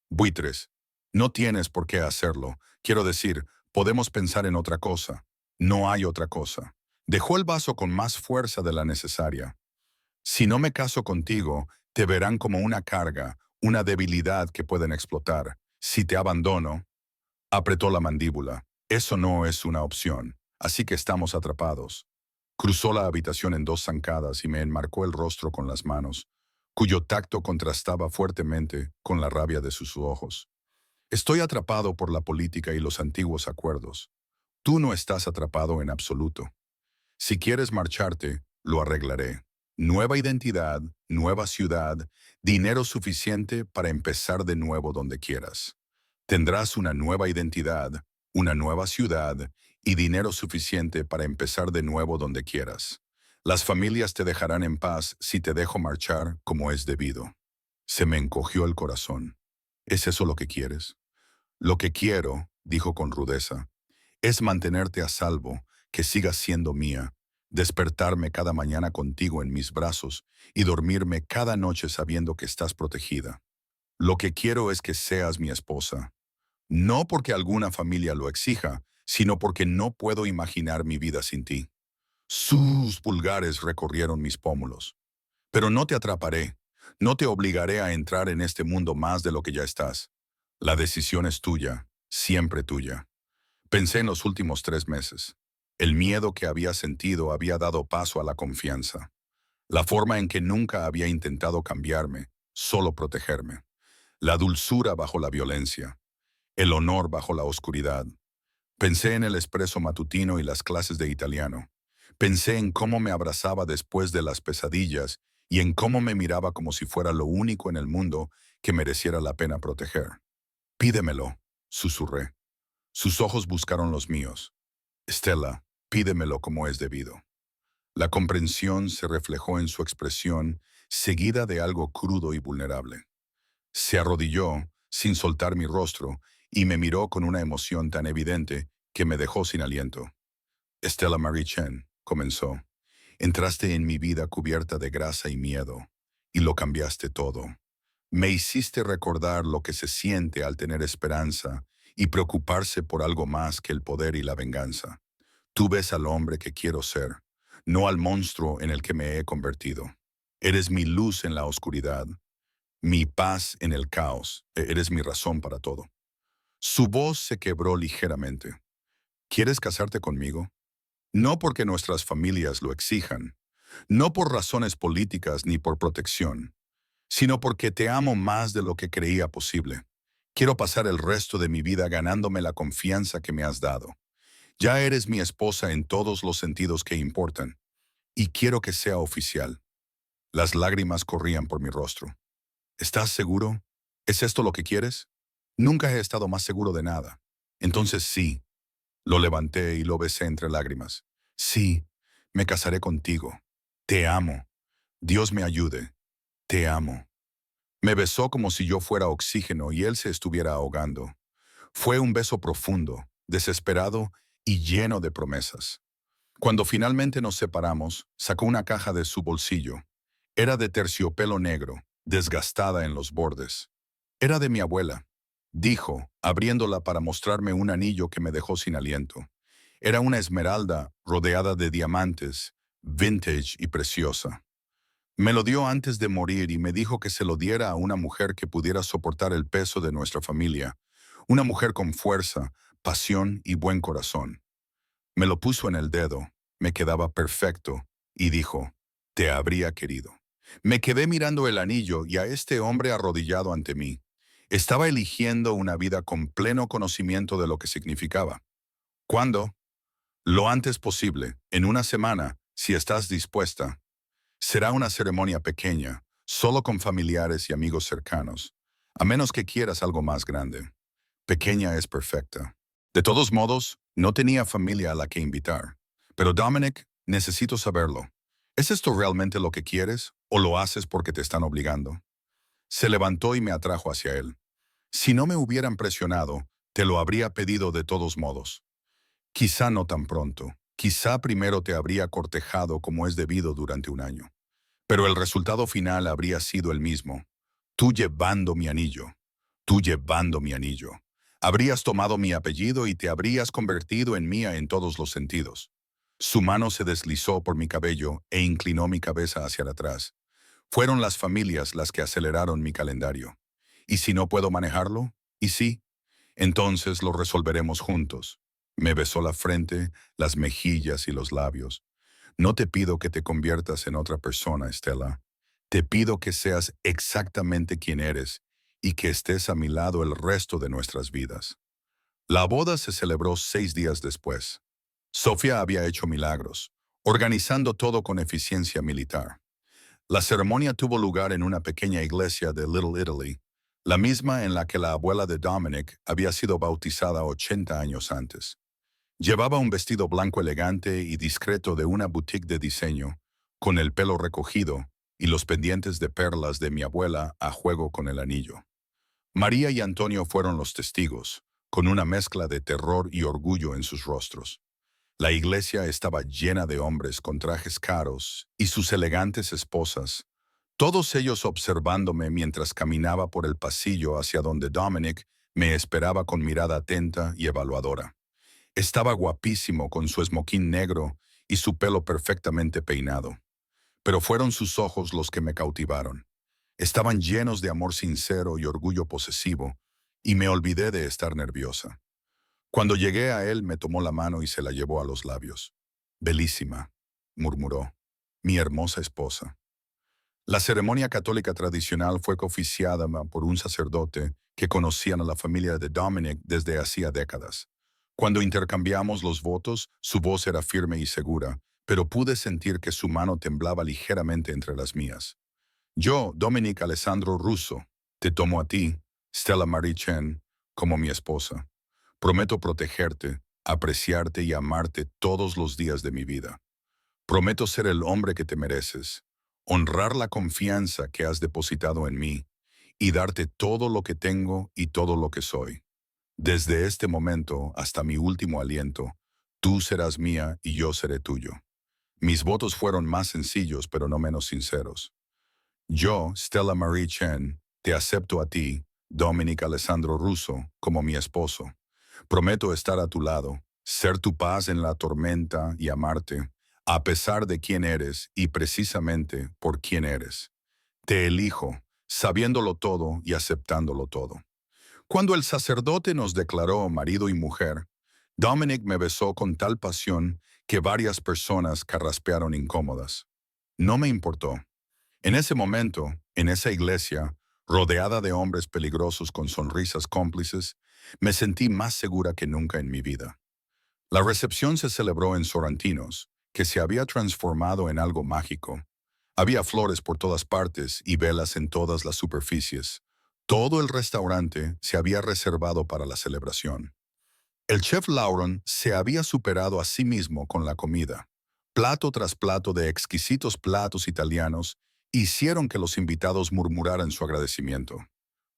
Buitres, no tienes por qué hacerlo. Quiero decir, podemos pensar en otra cosa. No hay otra cosa. Dejó el vaso con más fuerza de la necesaria. Si no me caso contigo, te verán como una carga, una debilidad que pueden explotar. Si te abandono, apretó la mandíbula. Eso no es una opción, así que estamos atrapados. Cruzó la habitación en 2 zancadas y me enmarcó el rostro con las manos, cuyo tacto contrastaba fuertemente con la rabia de sus ojos. Estoy atrapado por la política y los antiguos acuerdos. Tú no estás atrapado en absoluto. Si quieres marcharte, lo arreglaré. Nueva identidad, nueva ciudad, dinero suficiente para empezar de nuevo donde quieras. Tendrás una nueva identidad, una nueva ciudad y dinero suficiente para empezar de nuevo donde quieras. Las familias te dejarán en paz si te dejo marchar como es debido. Se me encogió el corazón. ¿Es eso lo que quieres? Lo que quiero, dijo con rudeza, es mantenerte a salvo, que sigas siendo mía, despertarme cada mañana contigo en mis brazos y dormirme cada noche sabiendo que estás protegida. Lo que quiero es que seas mi esposa. No porque alguna familia lo exija, sino porque no puedo imaginar mi vida sin ti. Sus pulgares recorrieron mis pómulos. Pero no te atraparé, no te obligaré a entrar en este mundo más de lo que ya estás. La decisión es tuya, siempre tuya. Pensé en los últimos 3 meses. El miedo que había sentido había dado paso a la confianza. La forma en que nunca había intentado cambiarme, solo protegerme. La dulzura bajo la violencia. El honor bajo la oscuridad. Pensé en el espresso matutino y las clases de italiano. Pensé en cómo me abrazaba después de las pesadillas y en cómo me miraba como si fuera lo único en el mundo que mereciera la pena proteger. Pídemelo, susurré. Sus ojos buscaron los míos. Stella, pídemelo como es debido. La comprensión se reflejó en su expresión, seguida de algo crudo y vulnerable. Se arrodilló, sin soltar mi rostro, y me miró con una emoción tan evidente que me dejó sin aliento. Stella Marie Chen, comenzó. Entraste en mi vida cubierta de grasa y miedo, y lo cambiaste todo. Me hiciste recordar lo que se siente al tener esperanza y preocuparse por algo más que el poder y la venganza. Tú ves al hombre que quiero ser, no al monstruo en el que me he convertido. Eres mi luz en la oscuridad, mi paz en el caos. Eres mi razón para todo. Su voz se quebró ligeramente. ¿Quieres casarte conmigo? No porque nuestras familias lo exijan, no por razones políticas ni por protección, sino porque te amo más de lo que creía posible. Quiero pasar el resto de mi vida ganándome la confianza que me has dado. Ya eres mi esposa en todos los sentidos que importan, y quiero que sea oficial. Las lágrimas corrían por mi rostro. ¿Estás seguro? ¿Es esto lo que quieres? Nunca he estado más seguro de nada. Entonces sí. Lo levanté y lo besé entre lágrimas. Sí, me casaré contigo. Te amo. Dios me ayude. Te amo. Me besó como si yo fuera oxígeno y él se estuviera ahogando. Fue un beso profundo, desesperado y lleno de promesas. Cuando finalmente nos separamos, sacó una caja de su bolsillo. Era de terciopelo negro, desgastada en los bordes. Era de mi abuela, dijo, abriéndola para mostrarme un anillo que me dejó sin aliento. Era una esmeralda rodeada de diamantes, vintage y preciosa. Me lo dio antes de morir y me dijo que se lo diera a una mujer que pudiera soportar el peso de nuestra familia, una mujer con fuerza, pasión y buen corazón. Me lo puso en el dedo, me quedaba perfecto, y dijo, te habría querido. Me quedé mirando el anillo y a este hombre arrodillado ante mí. Estaba eligiendo una vida con pleno conocimiento de lo que significaba. ¿Cuándo? Lo antes posible, en una semana, si estás dispuesta. Será una ceremonia pequeña, solo con familiares y amigos cercanos, a menos que quieras algo más grande. Pequeña es perfecta. De todos modos, no tenía familia a la que invitar. Pero Dominic, necesito saberlo. ¿Es esto realmente lo que quieres o lo haces porque te están obligando? Se levantó y me atrajo hacia él. Si no me hubieran presionado, te lo habría pedido de todos modos. Quizá no tan pronto. Quizá primero te habría cortejado como es debido durante un año. Pero el resultado final habría sido el mismo. Tú llevando mi anillo. Tú llevando mi anillo. Habrías tomado mi apellido y te habrías convertido en mía en todos los sentidos. Su mano se deslizó por mi cabello e inclinó mi cabeza hacia atrás. Fueron las familias las que aceleraron mi calendario. ¿Y si no puedo manejarlo? ¿Y sí? Entonces lo resolveremos juntos. Me besó la frente, las mejillas y los labios. No te pido que te conviertas en otra persona, Stella. Te pido que seas exactamente quien eres y que estés a mi lado el resto de nuestras vidas. La boda se celebró 6 días después. Sofía había hecho milagros, organizando todo con eficiencia militar. La ceremonia tuvo lugar en una pequeña iglesia de Little Italy, la misma en la que la abuela de Dominic había sido bautizada 80 años antes. Llevaba un vestido blanco elegante y discreto de una boutique de diseño, con el pelo recogido y los pendientes de perlas de mi abuela a juego con el anillo. María y Antonio fueron los testigos, con una mezcla de terror y orgullo en sus rostros. La iglesia estaba llena de hombres con trajes caros y sus elegantes esposas, todos ellos observándome mientras caminaba por el pasillo hacia donde Dominic me esperaba con mirada atenta y evaluadora. Estaba guapísimo con su esmoquín negro y su pelo perfectamente peinado. Pero fueron sus ojos los que me cautivaron. Estaban llenos de amor sincero y orgullo posesivo, y me olvidé de estar nerviosa. Cuando llegué a él, me tomó la mano y se la llevó a los labios. Belísima, murmuró, mi hermosa esposa. La ceremonia católica tradicional fue cooficiada por un sacerdote que conocían a la familia de Dominic desde hacía décadas. Cuando intercambiamos los votos, su voz era firme y segura, pero pude sentir que su mano temblaba ligeramente entre las mías. Yo, Dominic Alessandro Russo, te tomo a ti, Stella Marie Chen, como mi esposa. Prometo protegerte, apreciarte y amarte todos los días de mi vida. Prometo ser el hombre que te mereces, honrar la confianza que has depositado en mí y darte todo lo que tengo y todo lo que soy. Desde este momento hasta mi último aliento, tú serás mía y yo seré tuyo. Mis votos fueron más sencillos pero no menos sinceros. Yo, Stella Marie Chen, te acepto a ti, Dominic Alessandro Russo, como mi esposo. Prometo estar a tu lado, ser tu paz en la tormenta y amarte, a pesar de quién eres y precisamente por quién eres. Te elijo, sabiéndolo todo y aceptándolo todo. Cuando el sacerdote nos declaró marido y mujer, Dominic me besó con tal pasión que varias personas carraspearon incómodas. No me importó. En ese momento, en esa iglesia, rodeada de hombres peligrosos con sonrisas cómplices, me sentí más segura que nunca en mi vida. La recepción se celebró en Sorrentinos, que se había transformado en algo mágico. Había flores por todas partes y velas en todas las superficies. Todo el restaurante se había reservado para la celebración. El chef Lauren se había superado a sí mismo con la comida. Plato tras plato de exquisitos platos italianos hicieron que los invitados murmuraran su agradecimiento.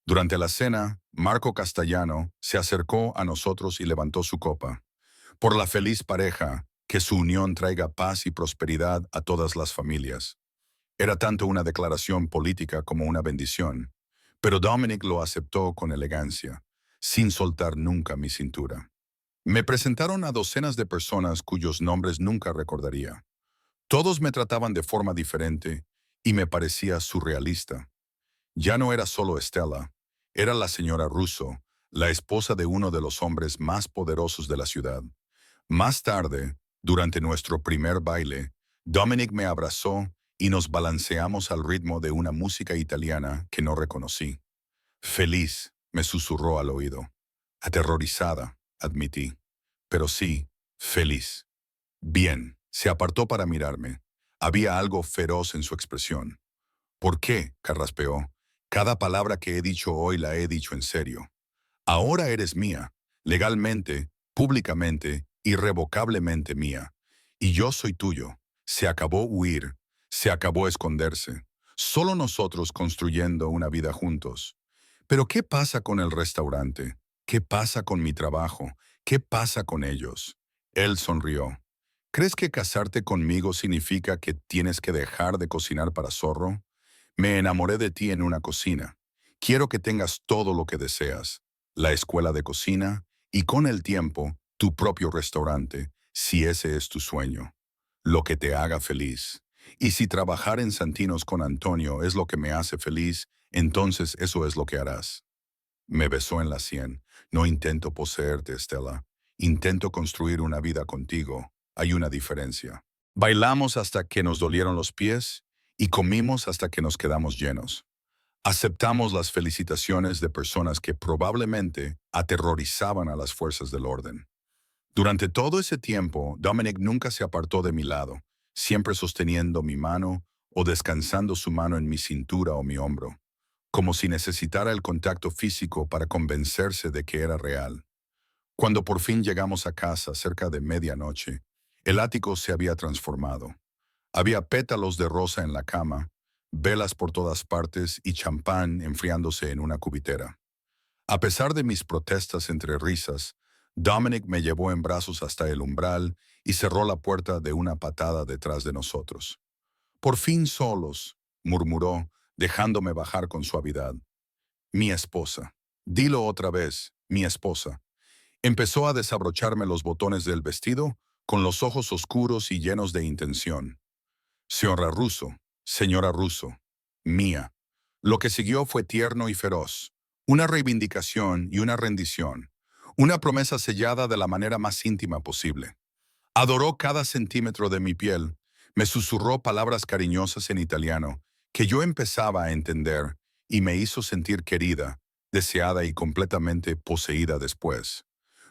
Durante la cena, Marco Castellano se acercó a nosotros y levantó su copa. Por la feliz pareja, que su unión traiga paz y prosperidad a todas las familias. Era tanto una declaración política como una bendición, pero Dominic lo aceptó con elegancia, sin soltar nunca mi cintura. Me presentaron a docenas de personas cuyos nombres nunca recordaría. Todos me trataban de forma diferente y me parecía surrealista. Ya no era solo Stella, era la señora Russo, la esposa de uno de los hombres más poderosos de la ciudad. Más tarde, durante nuestro primer baile, Dominic me abrazó y nos balanceamos al ritmo de una música italiana que no reconocí. Feliz, me susurró al oído. Aterrorizada, admití. Pero sí, feliz. Bien, se apartó para mirarme. Había algo feroz en su expresión. ¿Por qué? Carraspeó. Cada palabra que he dicho hoy la he dicho en serio. Ahora eres mía, legalmente, públicamente, irrevocablemente mía. Y yo soy tuyo. Se acabó huir, se acabó esconderse. Solo nosotros construyendo una vida juntos. Pero ¿qué pasa con el restaurante? ¿Qué pasa con mi trabajo? ¿Qué pasa con ellos? Él sonrió. ¿Crees que casarte conmigo significa que tienes que dejar de cocinar para Zorro? Me enamoré de ti en una cocina. Quiero que tengas todo lo que deseas. La escuela de cocina y con el tiempo, tu propio restaurante, si ese es tu sueño. Lo que te haga feliz. Y si trabajar en Santinos con Antonio es lo que me hace feliz, entonces eso es lo que harás. Me besó en la sien. No intento poseerte, Stella. Intento construir una vida contigo. Hay una diferencia. Bailamos hasta que nos dolieron los pies y comimos hasta que nos quedamos llenos. Aceptamos las felicitaciones de personas que probablemente aterrorizaban a las fuerzas del orden. Durante todo ese tiempo, Dominic nunca se apartó de mi lado, siempre sosteniendo mi mano o descansando su mano en mi cintura o mi hombro, como si necesitara el contacto físico para convencerse de que era real. Cuando por fin llegamos a casa cerca de medianoche, el ático se había transformado. Había pétalos de rosa en la cama, velas por todas partes y champán enfriándose en una cubitera. A pesar de mis protestas entre risas, Dominic me llevó en brazos hasta el umbral y cerró la puerta de una patada detrás de nosotros. Por fin solos, murmuró, dejándome bajar con suavidad. Mi esposa. Dilo otra vez, mi esposa. Empezó a desabrocharme los botones del vestido, con los ojos oscuros y llenos de intención. Señora Russo, mía. Lo que siguió fue tierno y feroz, una reivindicación y una rendición, una promesa sellada de la manera más íntima posible. Adoró cada centímetro de mi piel, me susurró palabras cariñosas en italiano, que yo empezaba a entender, y me hizo sentir querida, deseada y completamente poseída después.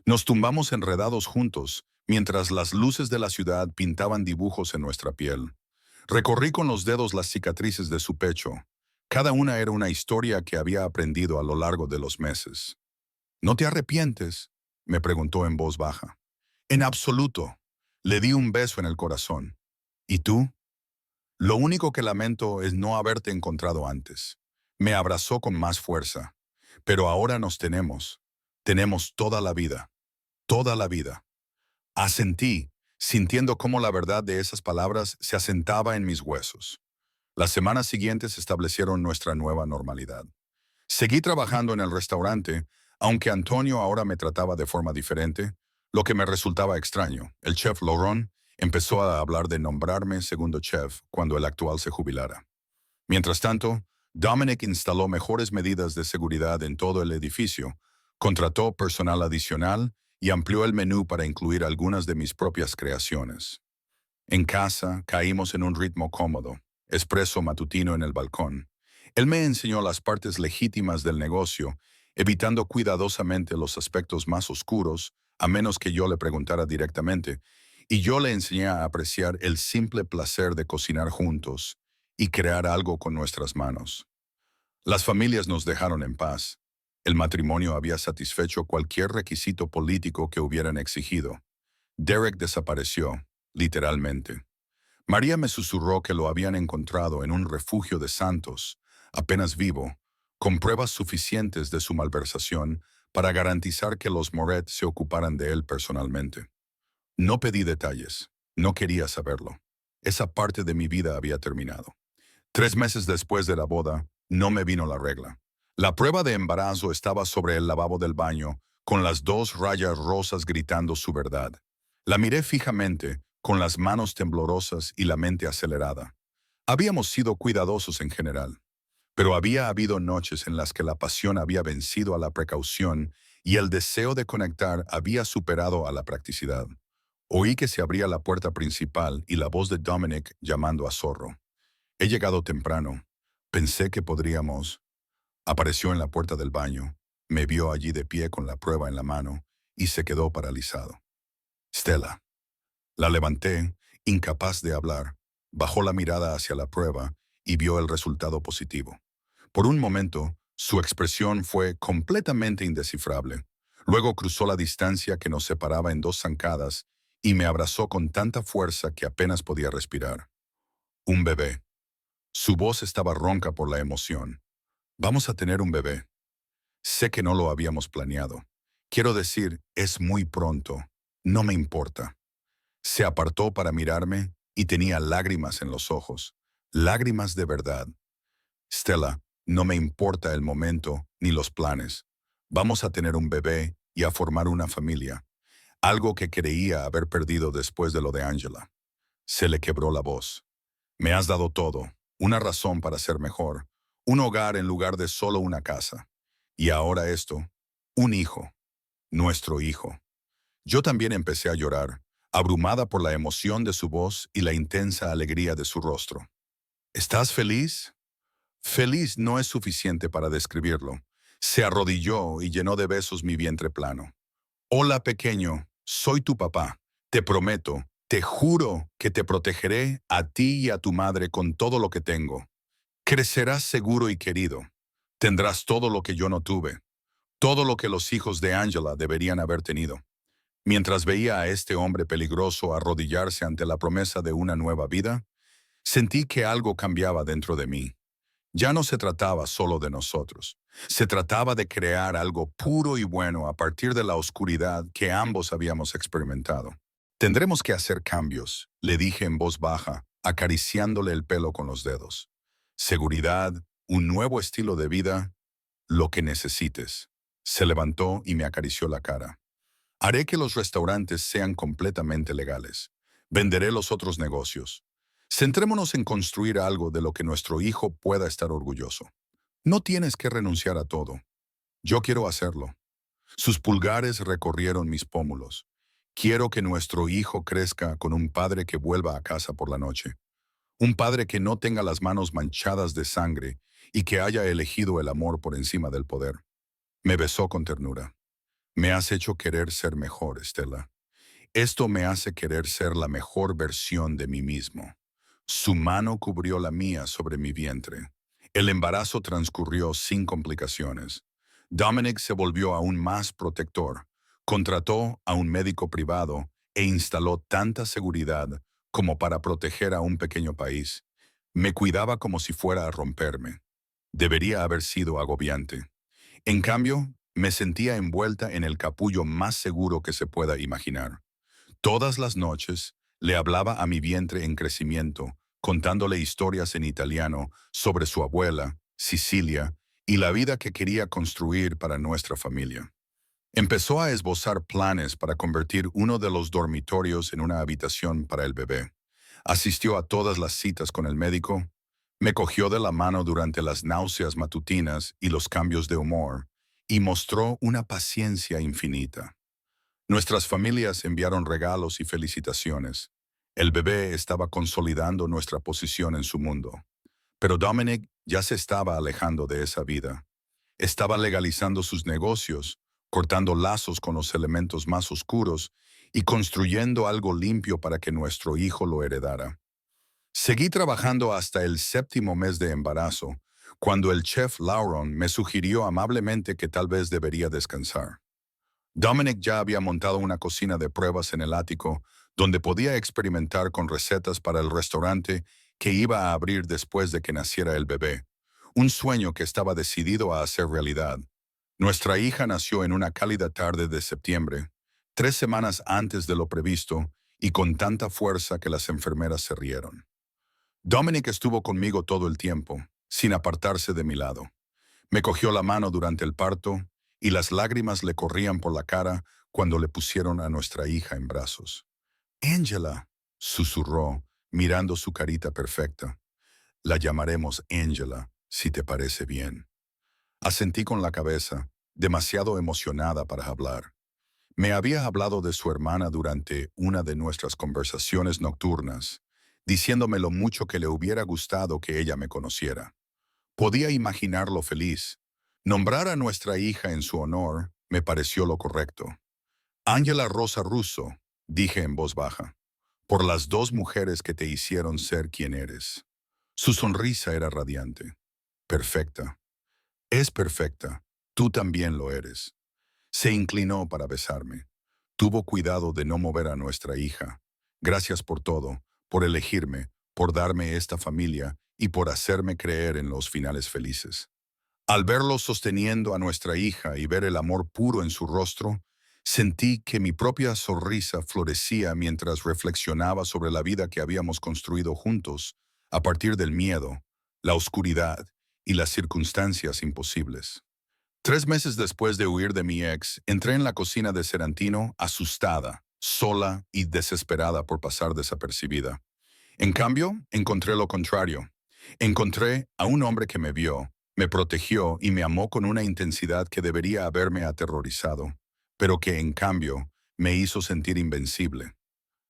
Nos tumbamos enredados juntos, mientras las luces de la ciudad pintaban dibujos en nuestra piel. Recorrí con los dedos las cicatrices de su pecho. Cada una era una historia que había aprendido a lo largo de los meses. ¿No te arrepientes?, me preguntó en voz baja. En absoluto. Le di un beso en el corazón. ¿Y tú? Lo único que lamento es no haberte encontrado antes. Me abrazó con más fuerza. Pero ahora nos tenemos. Tenemos toda la vida. Toda la vida. Asentí, sintiendo cómo la verdad de esas palabras se asentaba en mis huesos. Las semanas siguientes establecieron nuestra nueva normalidad. Seguí trabajando en el restaurante, aunque Antonio ahora me trataba de forma diferente, lo que me resultaba extraño. El chef Laurent empezó a hablar de nombrarme segundo chef cuando el actual se jubilara. Mientras tanto, Dominic instaló mejores medidas de seguridad en todo el edificio, contrató personal adicional y amplió el menú para incluir algunas de mis propias creaciones. En casa, caímos en un ritmo cómodo, espresso matutino en el balcón. Él me enseñó las partes legítimas del negocio, evitando cuidadosamente los aspectos más oscuros, a menos que yo le preguntara directamente, y yo le enseñé a apreciar el simple placer de cocinar juntos y crear algo con nuestras manos. Las familias nos dejaron en paz. El matrimonio había satisfecho cualquier requisito político que hubieran exigido. Derek desapareció, literalmente. María me susurró que lo habían encontrado en un refugio de santos, apenas vivo, con pruebas suficientes de su malversación para garantizar que los Moret se ocuparan de él personalmente. No pedí detalles, no quería saberlo. Esa parte de mi vida había terminado. 3 meses después de la boda, no me vino la regla. La prueba de embarazo estaba sobre el lavabo del baño, con las 2 rayas rosas gritando su verdad. La miré fijamente, con las manos temblorosas y la mente acelerada. Habíamos sido cuidadosos en general, pero había habido noches en las que la pasión había vencido a la precaución y el deseo de conectar había superado a la practicidad. Oí que se abría la puerta principal y la voz de Dominic llamando a Zorro. He llegado temprano. Pensé que podríamos. Apareció en la puerta del baño, me vio allí de pie con la prueba en la mano y se quedó paralizado. Stella. La levanté, incapaz de hablar. Bajó la mirada hacia la prueba y vio el resultado positivo. Por un momento, su expresión fue completamente indescifrable. Luego cruzó la distancia que nos separaba en 2 zancadas y me abrazó con tanta fuerza que apenas podía respirar. Un bebé. Su voz estaba ronca por la emoción. Vamos a tener un bebé. Sé que no lo habíamos planeado. Quiero decir, es muy pronto. No me importa. Se apartó para mirarme y tenía lágrimas en los ojos. Lágrimas de verdad. Stella, no me importa el momento ni los planes. Vamos a tener un bebé y a formar una familia. Algo que creía haber perdido después de lo de Angela. Se le quebró la voz. Me has dado todo, una razón para ser mejor, un hogar en lugar de solo una casa. Y ahora esto, un hijo, nuestro hijo. Yo también empecé a llorar, abrumada por la emoción de su voz y la intensa alegría de su rostro. ¿Estás feliz? Feliz no es suficiente para describirlo. Se arrodilló y llenó de besos mi vientre plano. Hola, pequeño, soy tu papá. Te prometo, te juro que te protegeré a ti y a tu madre con todo lo que tengo. Crecerás seguro y querido. Tendrás todo lo que yo no tuve, todo lo que los hijos de Angela deberían haber tenido. Mientras veía a este hombre peligroso arrodillarse ante la promesa de una nueva vida, sentí que algo cambiaba dentro de mí. Ya no se trataba solo de nosotros. Se trataba de crear algo puro y bueno a partir de la oscuridad que ambos habíamos experimentado. Tendremos que hacer cambios, le dije en voz baja, acariciándole el pelo con los dedos. Seguridad, un nuevo estilo de vida, lo que necesites. Se levantó y me acarició la cara. Haré que los restaurantes sean completamente legales. Venderé los otros negocios. Centrémonos en construir algo de lo que nuestro hijo pueda estar orgulloso. No tienes que renunciar a todo. Yo quiero hacerlo. Sus pulgares recorrieron mis pómulos. Quiero que nuestro hijo crezca con un padre que vuelva a casa por la noche. Un padre que no tenga las manos manchadas de sangre y que haya elegido el amor por encima del poder. Me besó con ternura. Me has hecho querer ser mejor, Estela. Esto me hace querer ser la mejor versión de mí mismo. Su mano cubrió la mía sobre mi vientre. El embarazo transcurrió sin complicaciones. Dominic se volvió aún más protector. Contrató a un médico privado e instaló tanta seguridad como para proteger a un pequeño país. Me cuidaba como si fuera a romperme. Debería haber sido agobiante. En cambio, me sentía envuelta en el capullo más seguro que se pueda imaginar. Todas las noches le hablaba a mi vientre en crecimiento, contándole historias en italiano sobre su abuela, Sicilia, y la vida que quería construir para nuestra familia. Empezó a esbozar planes para convertir uno de los dormitorios en una habitación para el bebé. Asistió a todas las citas con el médico, me cogió de la mano durante las náuseas matutinas y los cambios de humor, y mostró una paciencia infinita. Nuestras familias enviaron regalos y felicitaciones. El bebé estaba consolidando nuestra posición en su mundo. Pero Dominic ya se estaba alejando de esa vida. Estaba legalizando sus negocios, cortando lazos con los elementos más oscuros y construyendo algo limpio para que nuestro hijo lo heredara. Seguí trabajando hasta el séptimo mes de embarazo, cuando el chef Lauron me sugirió amablemente que tal vez debería descansar. Dominic ya había montado una cocina de pruebas en el ático, donde podía experimentar con recetas para el restaurante que iba a abrir después de que naciera el bebé, un sueño que estaba decidido a hacer realidad. Nuestra hija nació en una cálida tarde de septiembre, 3 semanas antes de lo previsto, y con tanta fuerza que las enfermeras se rieron. Dominic estuvo conmigo todo el tiempo, sin apartarse de mi lado. Me cogió la mano durante el parto y las lágrimas le corrían por la cara cuando le pusieron a nuestra hija en brazos. «Angela», susurró, mirando su carita perfecta. «La llamaremos Angela, si te parece bien». Asentí con la cabeza, demasiado emocionada para hablar. Me había hablado de su hermana durante una de nuestras conversaciones nocturnas, diciéndome lo mucho que le hubiera gustado que ella me conociera. Podía imaginarlo feliz. Nombrar a nuestra hija en su honor me pareció lo correcto. «Ángela Rosa Russo», dije en voz baja, «por las dos mujeres que te hicieron ser quien eres». Su sonrisa era radiante. «Perfecta. Es perfecta. Tú también lo eres». Se inclinó para besarme. Tuvo cuidado de no mover a nuestra hija. «Gracias por todo, por elegirme, por darme esta familia y por hacerme creer en los finales felices». Al verlo sosteniendo a nuestra hija y ver el amor puro en su rostro, sentí que mi propia sonrisa florecía mientras reflexionaba sobre la vida que habíamos construido juntos a partir del miedo, la oscuridad y las circunstancias imposibles. 3 meses después de huir de mi ex, entré en la cocina de Serantino asustada, sola y desesperada por pasar desapercibida. En cambio, encontré lo contrario. Encontré a un hombre que me vio, me protegió y me amó con una intensidad que debería haberme aterrorizado, pero que en cambio me hizo sentir invencible.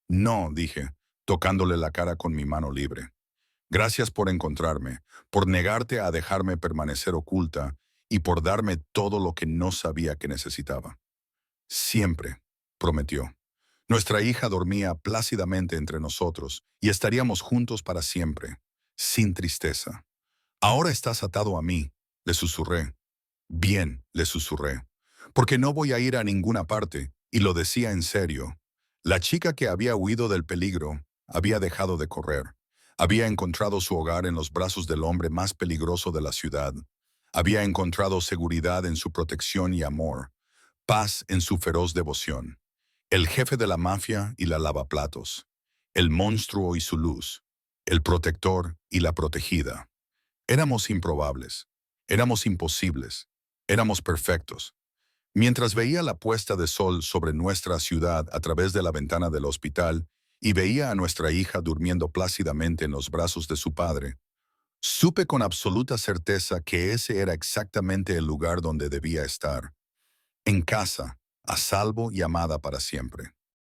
«No», dije, tocándole la cara con mi mano libre. «Gracias por encontrarme, por negarte a dejarme permanecer oculta y por darme todo lo que no sabía que necesitaba». «Siempre», prometió. Nuestra hija dormía plácidamente entre nosotros y estaríamos juntos para siempre, sin tristeza. «Ahora estás atado a mí», le susurré. «Bien», le susurré, «porque no voy a ir a ninguna parte», y lo decía en serio. La chica que había huido del peligro había dejado de correr. Había encontrado su hogar en los brazos del hombre más peligroso de la ciudad. Había encontrado seguridad en su protección y amor, paz en su feroz devoción. El jefe de la mafia y la lavaplatos, el monstruo y su luz, el protector y la protegida. Éramos improbables, éramos imposibles, éramos perfectos. Mientras veía la puesta de sol sobre nuestra ciudad a través de la ventana del hospital y veía a nuestra hija durmiendo plácidamente en los brazos de su padre, supe con absoluta certeza que ese era exactamente el lugar donde debía estar, en casa, a salvo y amada para siempre.